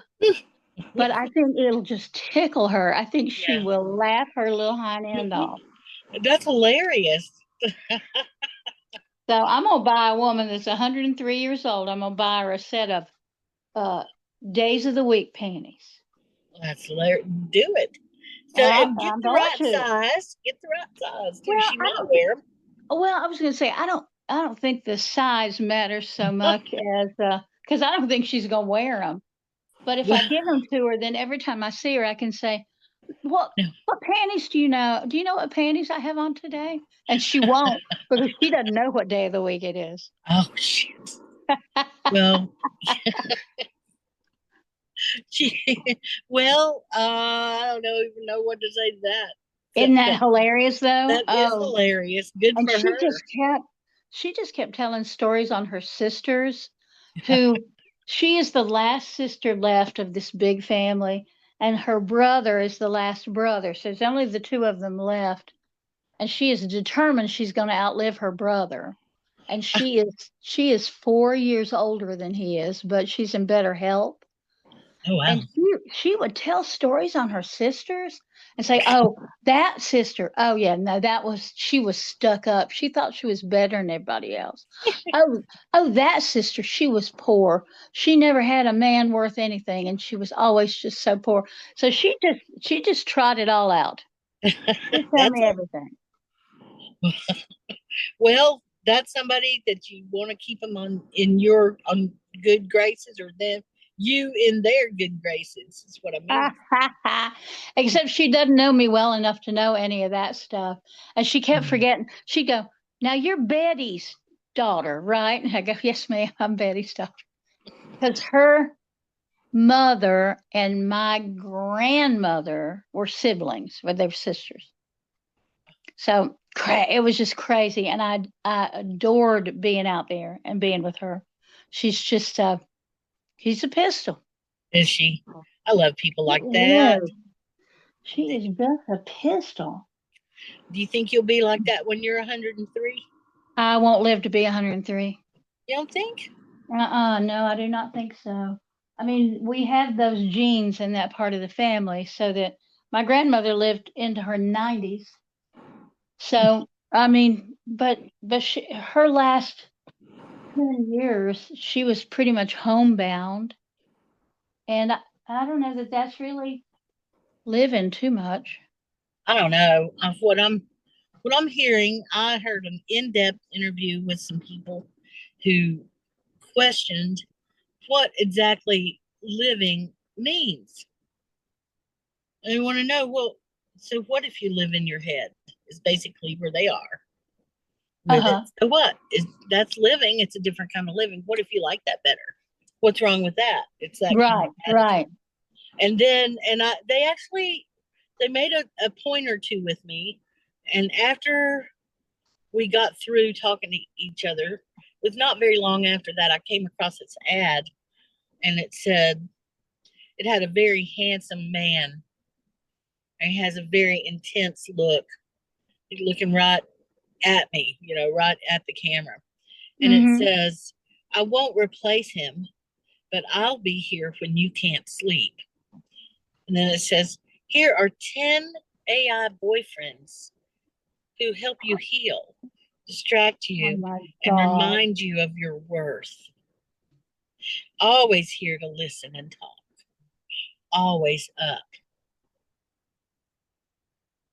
Speaker 3: but I think it'll just tickle her. I think she
Speaker 2: Yeah.
Speaker 3: will laugh her little hind end off.
Speaker 2: That's hilarious.
Speaker 3: So I'm gonna buy a woman that's 103 years old. I'm gonna buy her a set of uh, days of the week panties.
Speaker 2: That's hilarious. Do it. So
Speaker 3: Uh,
Speaker 2: and get
Speaker 3: I'm
Speaker 2: the
Speaker 3: going
Speaker 2: right
Speaker 3: to.
Speaker 2: size. Get the right size too.
Speaker 3: Well,
Speaker 2: She might wear them.
Speaker 3: I was gonna say I don't think the size matters so much as because I don't think she's gonna wear them. But if I give them to her, then every time I see her, I can say, "What
Speaker 2: No.
Speaker 3: what panties do you know? Do you know what panties I have on today?" And she won't because she doesn't know what day of the week it is.
Speaker 2: Oh shit. Well, she. Well, I don't even know what to say to that.
Speaker 3: Isn't
Speaker 2: Except
Speaker 3: that hilarious though?
Speaker 2: that is
Speaker 3: Oh,
Speaker 2: hilarious. Good
Speaker 3: and
Speaker 2: for her.
Speaker 3: she just kept telling stories on her sisters who she is the last sister left of this big family and her brother is the last brother. So there's only the two of them left and she is determined she's going to outlive her brother. And she is 4 years older than he is, but she's in better health.
Speaker 2: Oh wow.
Speaker 3: And she would tell stories on her sisters and say, "Oh, that sister. Oh yeah, no, she was stuck up. She thought she was better than everybody else. Oh, that sister, she was poor. She never had a man worth anything, and she was always just so poor. So she just trot it all out. She tell
Speaker 2: That's
Speaker 3: me everything.
Speaker 2: well. That's somebody that you want to keep them on good graces, or them you in their good graces. Is what I mean.
Speaker 3: Except she doesn't know me well enough to know any of that stuff. And she kept
Speaker 2: Mm.
Speaker 3: forgetting. She'd go, "Now you're Betty's daughter, right?" And I go, "Yes, ma'am, I'm Betty's daughter." Because her mother and my grandmother were siblings, but they were sisters. So it was just crazy. And I adored being out there and being with her. She's just, she's a pistol.
Speaker 2: Is she? I love people like that.
Speaker 3: Yes, she is just a pistol.
Speaker 2: Do you think you'll be like that when you're 103?
Speaker 3: I won't live to be 103.
Speaker 2: You don't think?
Speaker 3: No, I do not think so. I mean, we have those genes in that part of the family, so that my grandmother lived into her 90s. So, I mean, but her last 10 years, she was pretty much homebound, and I don't know that that's really living too much.
Speaker 2: I don't know. What I'm hearing. I heard an in-depth interview with some people who questioned what exactly living means. And they want to know, well, so what if you live in your head? Is basically where they are with it. So what? That's living. It's a different kind of living. What if you like that better? What's wrong with that? It's that
Speaker 3: Right, right.
Speaker 2: And then they made a point or two with me, and after we got through talking to each other, it was not very long after that I came across this ad, and it said it had a very handsome man, and he has a very intense look. He's looking right at me, right at the camera. And it says, "I won't replace him, but I'll be here when you can't sleep." And then it says, "Here are 10 AI boyfriends who help you heal, distract
Speaker 3: Oh
Speaker 2: you,
Speaker 3: my
Speaker 2: and
Speaker 3: God.
Speaker 2: remind you of your worth. Always here to listen and talk. Always up.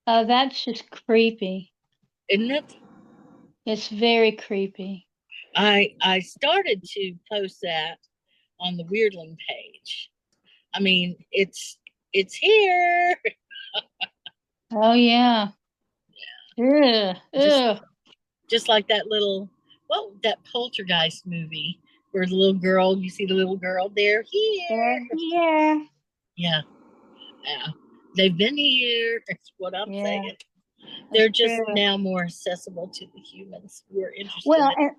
Speaker 3: Oh, that's just creepy.
Speaker 2: Isn't it?
Speaker 3: It's very creepy.
Speaker 2: I started to post that on the Weirdling page. I mean, it's here.
Speaker 3: Oh yeah. Ugh.
Speaker 2: Just
Speaker 3: Ugh.
Speaker 2: just like that little, well, that poltergeist movie where the little girl, you see the little girl, they're here.
Speaker 3: Yeah.
Speaker 2: Yeah, yeah. They've been here. That's what I'm
Speaker 3: Yeah.
Speaker 2: saying. They're just
Speaker 3: true.
Speaker 2: now more accessible to the humans who are interested
Speaker 3: Well,
Speaker 2: in.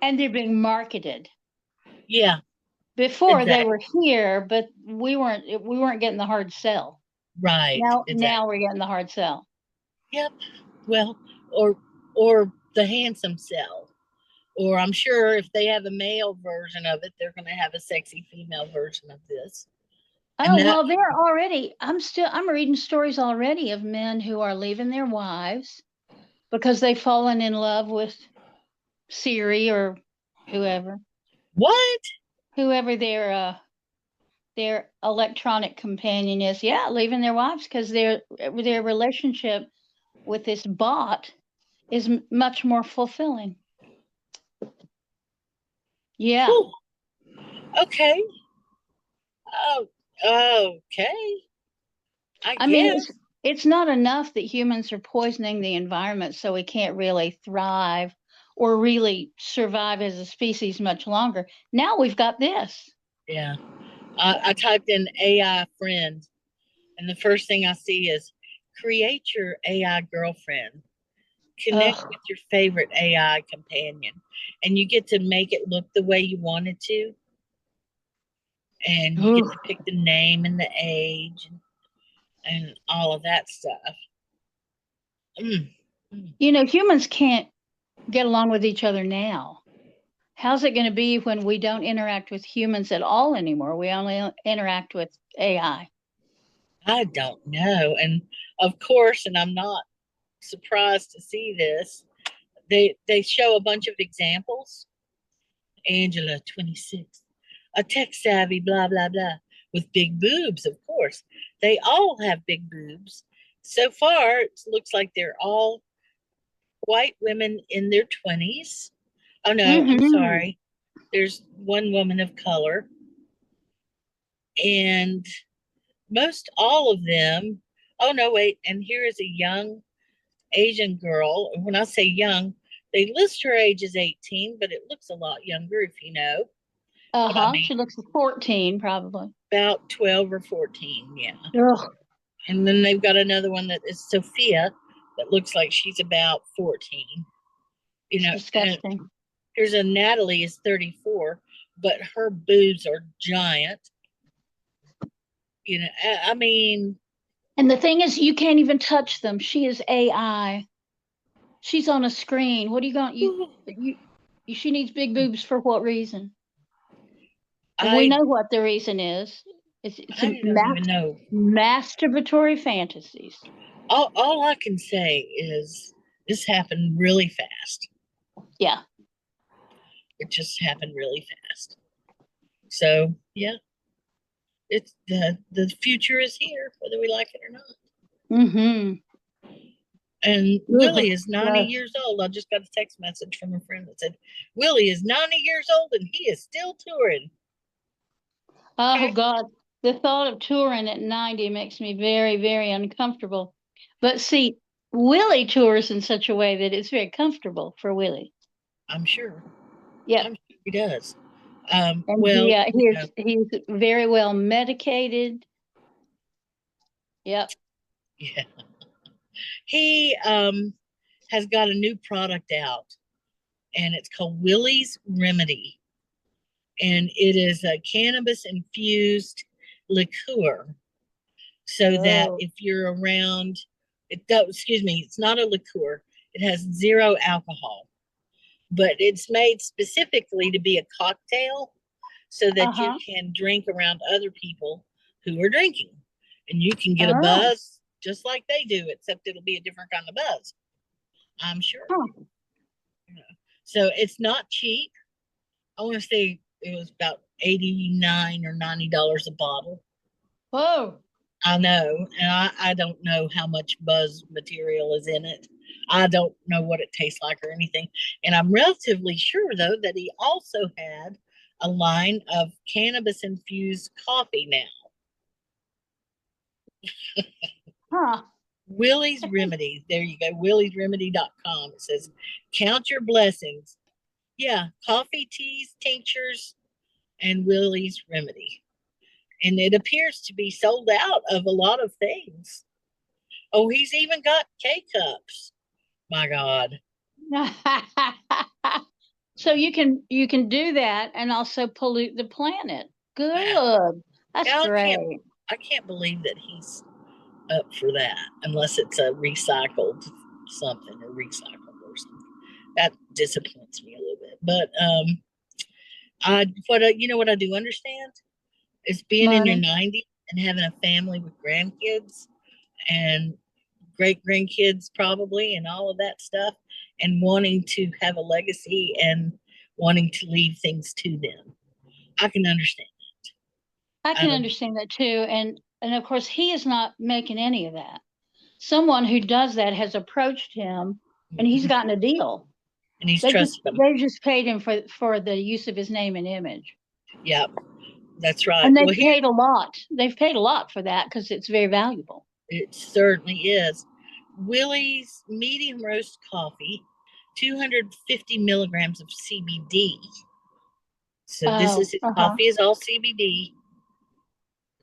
Speaker 3: and they're being marketed.
Speaker 2: Yeah,
Speaker 3: Before they
Speaker 2: exactly.
Speaker 3: were here, but we weren't getting the hard sell.
Speaker 2: Right.
Speaker 3: Now
Speaker 2: Exactly.
Speaker 3: we're getting the hard sell.
Speaker 2: Yep. Well, or the handsome cell. Or I'm sure if they have a male version of it, they're going to have a sexy female version of this. And
Speaker 3: Oh,
Speaker 2: that,
Speaker 3: well, they're already, I'm reading stories already of men who are leaving their wives because they've fallen in love with Siri or whoever
Speaker 2: what?
Speaker 3: their electronic companion is. Yeah, leaving their wives because their relationship with this bot is much more fulfilling. Yeah.
Speaker 2: Whew. Okay. Oh, okay. I
Speaker 3: mean,
Speaker 2: guess.
Speaker 3: it's not enough that humans are poisoning the environment so we can't really thrive or really survive as a species much longer. Now we've got this.
Speaker 2: Yeah. I typed in AI friend, and the first thing I see is create your AI girlfriend. Connect with your favorite AI companion, and you get to make it look the way you want it to. And you get to pick the name and the age and all of that stuff.
Speaker 3: You know, humans can't get along with each other now. How's it going to be when we don't interact with humans at all anymore? We only interact with AI.
Speaker 2: I don't know. And of course, and I'm not surprised to see this, they show a bunch of examples. Angela, 26, a tech savvy, blah, blah, blah, with big boobs, of course. They all have big boobs. So far, it looks like they're all white women in their 20s. Oh, no, I'm sorry. There's one woman of color. And most all of them, oh, no, wait. And here is a young Asian girl. And when I say young, they list her age as 18, but it looks a lot younger, if you know.
Speaker 3: I mean. She looks 14, probably.
Speaker 2: About 12 or 14, yeah.
Speaker 3: Ugh.
Speaker 2: And then they've got another one that is Sophia that looks like she's about 14. You know,
Speaker 3: disgusting.
Speaker 2: Here's a Natalie is 34, but her boobs are giant. You know, I mean.
Speaker 3: And the thing is, you can't even touch them. She is AI. She's on a screen. What are you going? She needs big boobs for what reason? We know what the reason is. It's
Speaker 2: I don't even know.
Speaker 3: Masturbatory fantasies.
Speaker 2: All I can say is this happened really fast.
Speaker 3: Yeah.
Speaker 2: It just happened really fast. So yeah, it's the future is here, whether we like it or not.
Speaker 3: Mm-hmm.
Speaker 2: And Willie is 90 years old. I just got a text message from a friend that said Willie is 90 years old and he is still touring.
Speaker 3: Oh God, the thought of touring at 90 makes me very, very uncomfortable. But see, Willie tours in such a way that it's very comfortable for Willie.
Speaker 2: I'm sure.
Speaker 3: Yeah,
Speaker 2: I'm sure he does.
Speaker 3: well, he's very well medicated. Yep.
Speaker 2: Yeah. He has got a new product out, and it's called Willie's Remedy, and it is a cannabis infused liqueur. So that if you're around, it's not a liqueur. It has 0 alcohol, but it's made specifically to be a cocktail so that you can drink around other people who are drinking, and you can get a buzz just like they do, except it'll be a different kind of buzz, I'm sure.
Speaker 3: Huh.
Speaker 2: So it's not cheap. I want to say it was about $89 or $90 a bottle.
Speaker 3: Whoa.
Speaker 2: I know, and I don't know how much buzz material is in it. I don't know what it tastes like or anything. And I'm relatively sure, though, that he also had a line of cannabis-infused coffee now.
Speaker 3: Huh.
Speaker 2: Willie's Remedy. There you go, williesremedy.com. It says, count your blessings. Yeah, coffee, teas, tinctures, and Willie's Remedy. And it appears to be sold out of a lot of things. Oh, he's even got K-cups. My God.
Speaker 3: So you can do that and also pollute the planet. Good. That's
Speaker 2: Yeah,
Speaker 3: great.
Speaker 2: I can't believe that he's up for that, unless it's a recycled something or recycled or something. That disappoints me a little bit. But you know what I do understand is being in your 90s and having a family with grandkids and great grandkids probably and all of that stuff, and wanting to have a legacy and wanting to leave things to them. I can understand that.
Speaker 3: I can understand that too. And of course he is not making any of that. Someone who does that has approached him and he's gotten a deal.
Speaker 2: And he's
Speaker 3: trusted
Speaker 2: them.
Speaker 3: They've just paid him for the use of his name and image.
Speaker 2: Yep. That's right.
Speaker 3: And they've paid a lot. They've paid a lot for that because it's very valuable.
Speaker 2: It certainly is. Willie's medium roast coffee, 250 milligrams of CBD. So this is his coffee is all CBD. It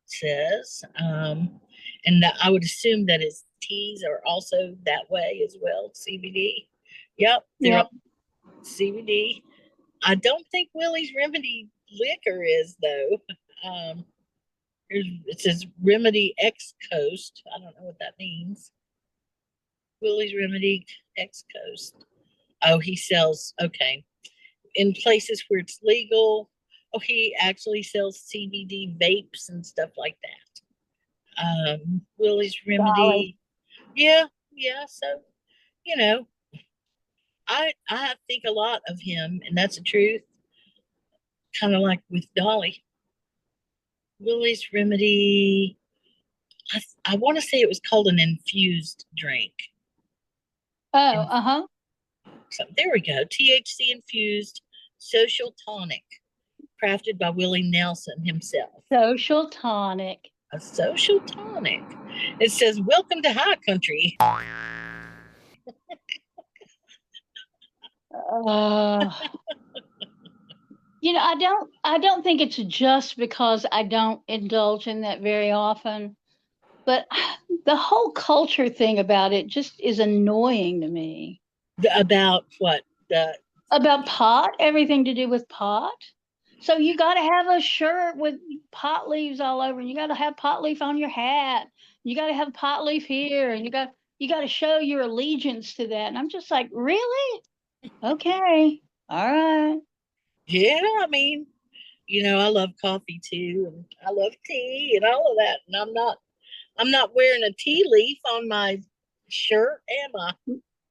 Speaker 2: says, and I would assume that his teas are also that way as well. CBD. Yep, they're all CBD. I don't think Willie's Remedy liquor is though. It says Remedy X Coast. I don't know what that means. Willie's Remedy X Coast. Oh, he sells, okay. In places where it's legal. Oh, he actually sells CBD vapes and stuff like that. Willie's Remedy. Yeah. So, you know, I think a lot of him, and that's the truth. Kind of like with Dolly. Willie's Remedy. I want to say it was called an infused drink.
Speaker 3: Oh,
Speaker 2: So there we go. THC infused social tonic, crafted by Willie Nelson himself.
Speaker 3: Social tonic.
Speaker 2: A social tonic. It says, "Welcome to High Country."
Speaker 3: You know, I don't think it's just because I don't indulge in that very often, but the whole culture thing about it just is annoying to me.
Speaker 2: About what?
Speaker 3: About pot, everything to do with pot. So you got to have a shirt with pot leaves all over, and you got to have pot leaf on your hat. You got to have pot leaf here, and you got to show your allegiance to that. And I'm just like, really? Okay, all right.
Speaker 2: Yeah, I mean, you know, I love coffee too, and I love tea and all of that. And I'm not wearing a tea leaf on my shirt, am I?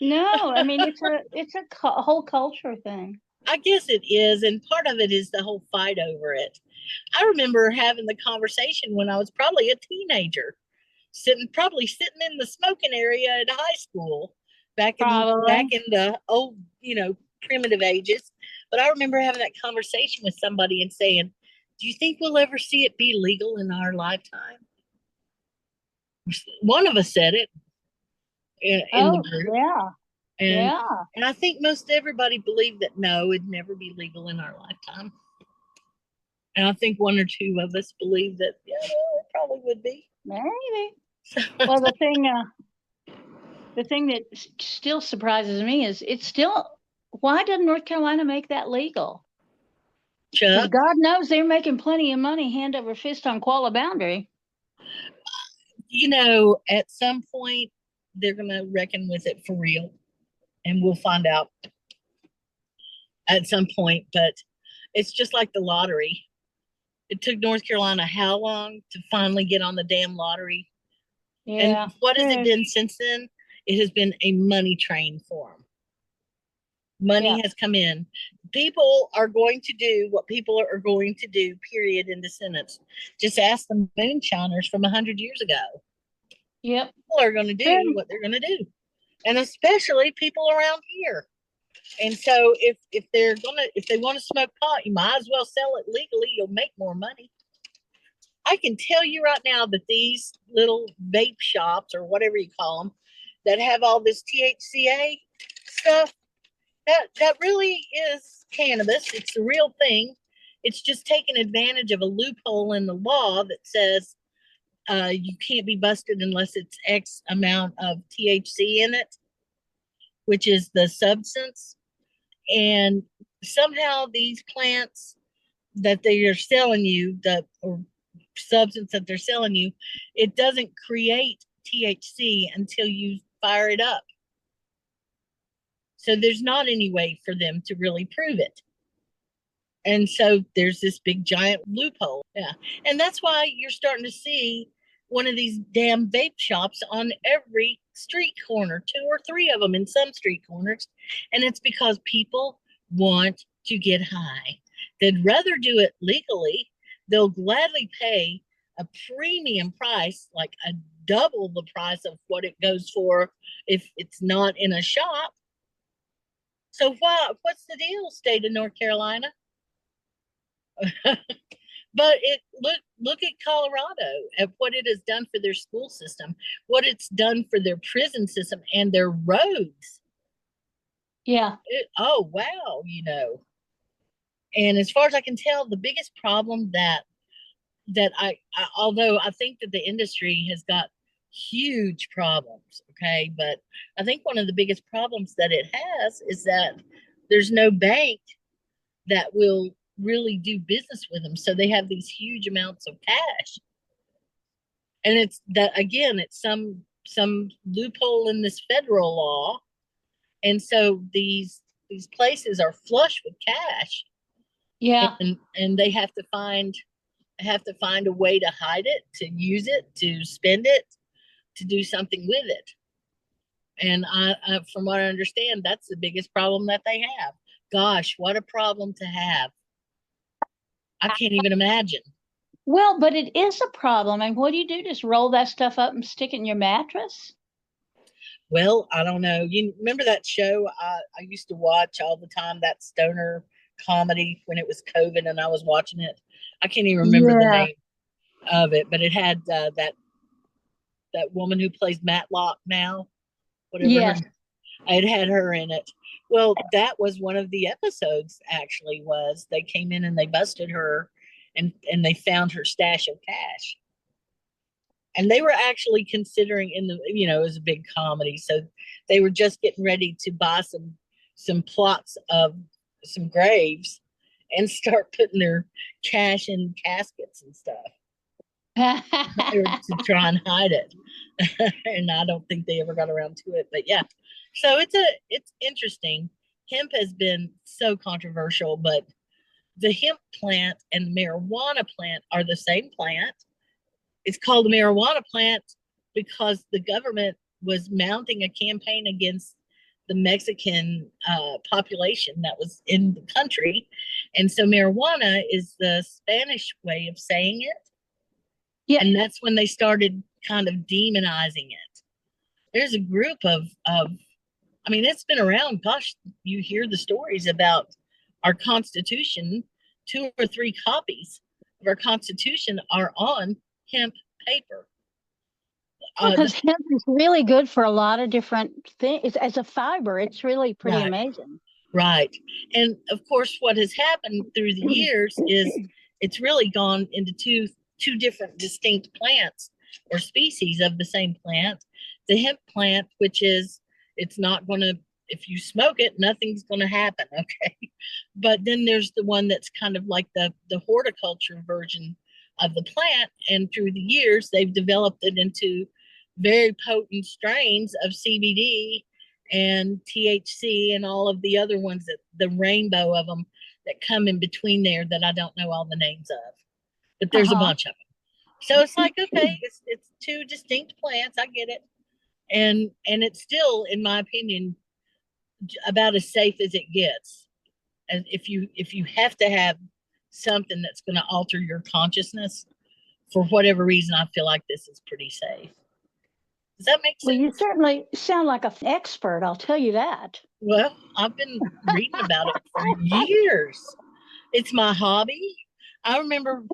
Speaker 3: No, I mean it's a whole culture thing.
Speaker 2: I guess it is, and part of it is the whole fight over it. I remember having the conversation when I was probably a teenager, probably sitting in the smoking area at high school back in the old, you know, primitive ages. But I remember having that conversation with somebody and saying, "Do you think we'll ever see it be legal in our lifetime?" One of us said it in the group.
Speaker 3: Yeah.
Speaker 2: And I think most everybody believed that no, it'd never be legal in our lifetime. And I think one or two of us believe that, yeah, well, it probably would be.
Speaker 3: Maybe. Well, the thing that still surprises me is why doesn't North Carolina make that legal?
Speaker 2: Chuck?
Speaker 3: God knows they're making plenty of money hand over fist on Koala Boundary.
Speaker 2: You know, at some point, they're going to reckon with it for real. And we'll find out at some point. But it's just like the lottery. It took North Carolina how long to finally get on the damn lottery?
Speaker 3: Yeah.
Speaker 2: And what has it been since then? It has been a money train for them. Money has come in. People are going to do what people are going to do, period, in the sentence. Just ask the moonshiners from 100 years ago.
Speaker 3: Yep.
Speaker 2: People are going to do what they're going to do. And especially people around here. And so if they want to smoke pot, you might as well sell it legally. You'll make more money. I can tell you right now that these little vape shops or whatever you call them that have all this THCA stuff, that really is cannabis. It's the real thing. It's just taking advantage of a loophole in the law that says you can't be busted unless it's X amount of THC in it, which is the substance. And somehow these plants that they are selling you, or substance that they're selling you, it doesn't create THC until you fire it up. So there's not any way for them to really prove it. And so there's this big giant loophole. Yeah. And that's why you're starting to see one of these damn vape shops on every street corner, 2 or 3 of them in some street corners. And it's because people want to get high. They'd rather do it legally. They'll gladly pay a premium price, like a double the price of what it goes for if it's not in a shop. So what's the deal, state of North Carolina? But look at Colorado, at what it has done for their school system, what it's done for their prison system and their roads.
Speaker 3: Yeah.
Speaker 2: Oh, wow, And as far as I can tell, the biggest problem that I although I think that the industry has got huge problems, okay, but I think one of the biggest problems that it has is that there's no bank that will really do business with them. So they have these huge amounts of cash. And it's that, again, it's some loophole in this federal law. And so these places are flush with cash.
Speaker 3: Yeah.
Speaker 2: And they have to find a way to hide it, to use it, to spend it, to do something with it. And I from what I understand, that's the biggest problem that they have. Gosh, what a problem to have. I can't even imagine.
Speaker 3: Well, but it is a problem. And what do? Just roll that stuff up and stick it in your mattress?
Speaker 2: Well, I don't know. You remember that show I used to watch all the time, that stoner comedy when it was COVID and I was watching it? I can't even remember the name of it, but it had that woman who plays Matlock now, whatever.
Speaker 3: Yes.
Speaker 2: It had her in it. Well, that was one of the episodes, actually, was they came in and they busted her and they found her stash of cash. And they were actually considering it was a big comedy. So they were just getting ready to buy some plots of some graves and start putting their cash in caskets and stuff to try and hide it. And I don't think they ever got around to it, but yeah. So it's interesting. Hemp has been so controversial, but the hemp plant and the marijuana plant are the same plant. It's called the marijuana plant because the government was mounting a campaign against the Mexican population that was in the country. And so marijuana is the Spanish way of saying it. Yeah. And that's when they started kind of demonizing it. There's a group of it's been around. Gosh, you hear the stories about our Constitution. 2 or 3 copies of our Constitution are on hemp paper.
Speaker 3: Because hemp is really good for a lot of different things. As a fiber, it's really pretty amazing.
Speaker 2: Right. And of course, what has happened through the years is it's really gone into two different distinct plants or species of the same plant. The hemp plant, which is, it's not going to, if you smoke it, nothing's going to happen. Okay. But then there's the one that's kind of like the horticulture version of the plant. And through the years, they've developed it into very potent strains of CBD and THC and all of the other ones, that the rainbow of them that come in between there that I don't know all the names of, but there's a bunch of them. So it's like, okay, it's two distinct plants. I get it. And it's still, in my opinion, about as safe as it gets. And if you have to have something that's going to alter your consciousness for whatever reason, I feel like this is pretty safe. Does that make sense?
Speaker 3: Well, you certainly sound like an expert, I'll tell you that.
Speaker 2: Well, I've been reading about it for years. It's my hobby. I remember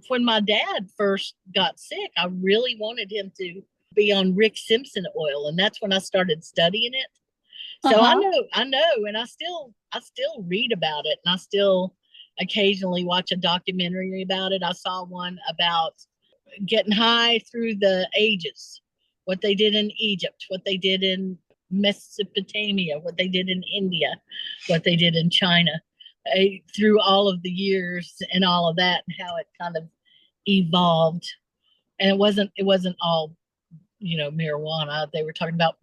Speaker 2: when my dad first got sick, I really wanted him to be on Rick Simpson oil, and that's when I started studying it. So I know, and I still read about it, and I still occasionally watch a documentary about it. I saw one about getting high through the ages, what they did in Egypt, what they did in Mesopotamia, what they did in India, what they did in China, through all of the years and all of that, and how it kind of evolved. And it wasn't all, marijuana. They were talking about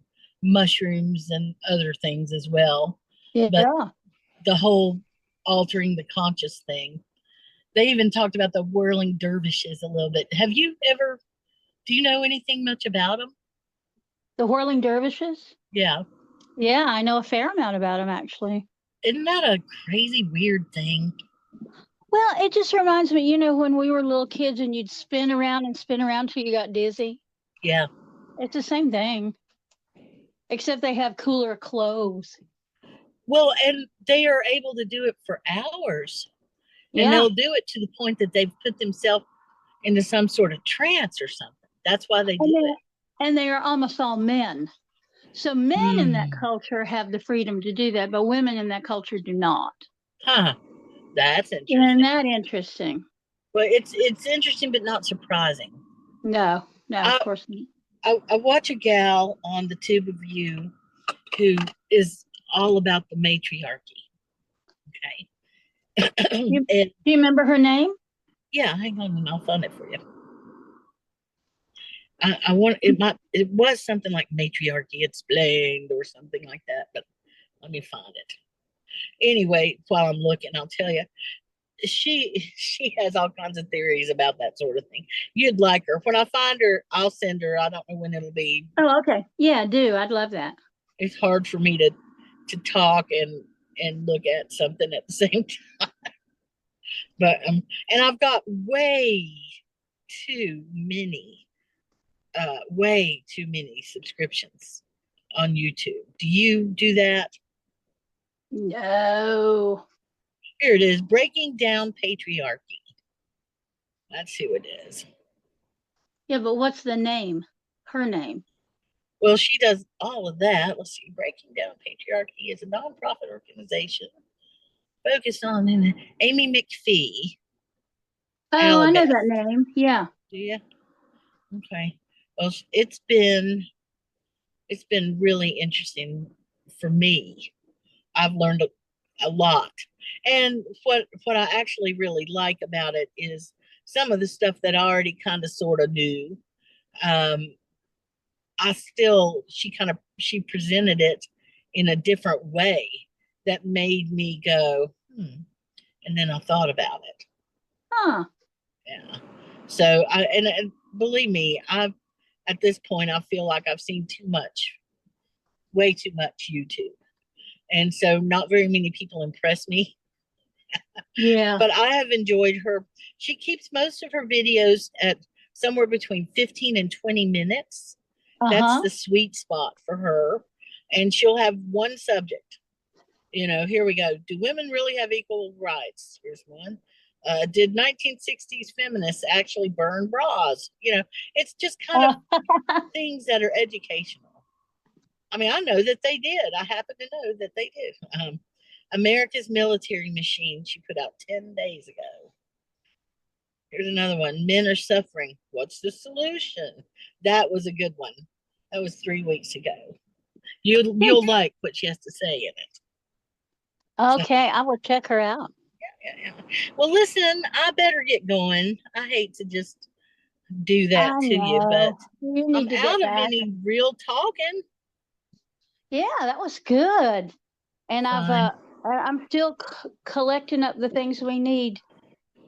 Speaker 2: mushrooms and other things as well.
Speaker 3: Yeah.
Speaker 2: But the whole altering the conscious thing. They even talked about the whirling dervishes a little bit. Do you know anything much about them?
Speaker 3: The whirling dervishes?
Speaker 2: Yeah.
Speaker 3: Yeah, I know a fair amount about them, actually.
Speaker 2: Isn't that a crazy, weird thing?
Speaker 3: Well, it just reminds me, when we were little kids and you'd spin around till you got dizzy.
Speaker 2: Yeah.
Speaker 3: It's the same thing, except they have cooler clothes.
Speaker 2: Well, and they are able to do it for hours. And they'll do it to the point that they've put themselves into some sort of trance or something. That's why they do it.
Speaker 3: And they are almost all men. So men in that culture have the freedom to do that, but women in that culture do not.
Speaker 2: Huh. That's interesting.
Speaker 3: Isn't that interesting?
Speaker 2: Well, it's interesting, but not surprising.
Speaker 3: No, of course not.
Speaker 2: I watch a gal on the Tube of You who is all about the matriarchy. Okay.
Speaker 3: Do you remember her name?
Speaker 2: Yeah, hang on and I'll find it for you. It was something like Matriarchy Explained or something like that, but let me find it. Anyway, while I'm looking, I'll tell you, she has all kinds of theories about that sort of thing. You'd like her. When I find her, I'll send her. I don't know when it'll be.
Speaker 3: Oh, okay. Yeah, do. I'd love that.
Speaker 2: It's hard for me to talk and look at something at the same time. But and I've got way too many subscriptions on YouTube. Do you do that?
Speaker 3: No.
Speaker 2: Here it is, Breaking Down Patriarchy. That's who it is.
Speaker 3: Yeah, but what's the name? Her name?
Speaker 2: Well, she does all of that. Let's see. Breaking Down Patriarchy is a nonprofit organization focused on Amy McPhee.
Speaker 3: Oh, Alabama. I know that name. Yeah.
Speaker 2: Do you? Okay. Well, it's been really interesting for me. I've learned a lot. And what I actually really like about it is some of the stuff that I already kind of sort of knew. She presented it in a different way that made me go, and then I thought about it.
Speaker 3: Huh.
Speaker 2: Yeah. So and believe me, at this point I feel like I've seen way too much YouTube. And so not very many people impress me.
Speaker 3: Yeah.
Speaker 2: But I have enjoyed her. She keeps most of her videos at somewhere between 15 and 20 minutes. That's the sweet spot for her. And she'll have one subject. Here we go. Do women really have equal rights? Here's one. Did 1960s feminists actually burn bras? It's just kind of things that are educational. I mean, I know that they did. I happen to know that they did. America's Military Machine, she put out 10 days ago. Here's another one. Men are suffering. What's the solution? That was a good one. That was 3 weeks ago. You'll like what she has to say in it.
Speaker 3: Okay, I will check her out.
Speaker 2: Yeah. Well, listen, I better get going. I hate to just do that to you, but I'm out of any real talking.
Speaker 3: Yeah, that was good. And I'm still collecting up the things we need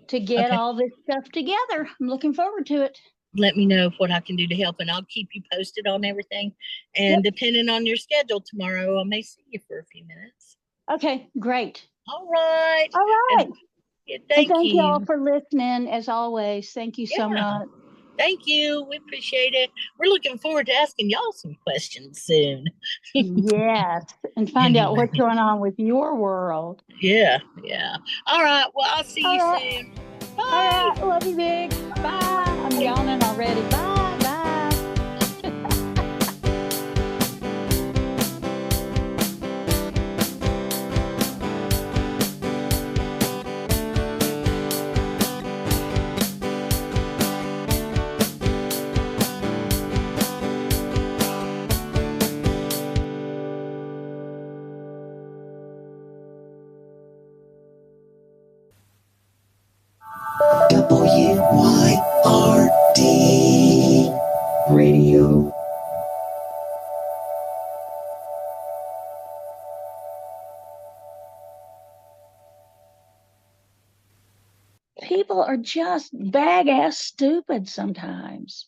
Speaker 3: to get
Speaker 2: Okay.
Speaker 3: all this stuff together. I'm looking forward to it.
Speaker 2: Let me know what I can do to help, and I'll keep you posted on everything. And depending on your schedule tomorrow, I may see you for a few minutes.
Speaker 3: Okay, great.
Speaker 2: All right.
Speaker 3: All right.
Speaker 2: And
Speaker 3: Thank
Speaker 2: thank
Speaker 3: you all
Speaker 2: you.
Speaker 3: for listening, as always. Thank you so much.
Speaker 2: Thank you. We appreciate it. We're looking forward to asking y'all some questions soon.
Speaker 3: Yes, and find out what's going on with your world.
Speaker 2: Yeah. All right. Well, I'll see you soon. Bye.
Speaker 3: All right. Love you, big. Bye. I'm yawning already. Bye.
Speaker 6: WYRD Radio.
Speaker 3: People are just bag-ass stupid sometimes.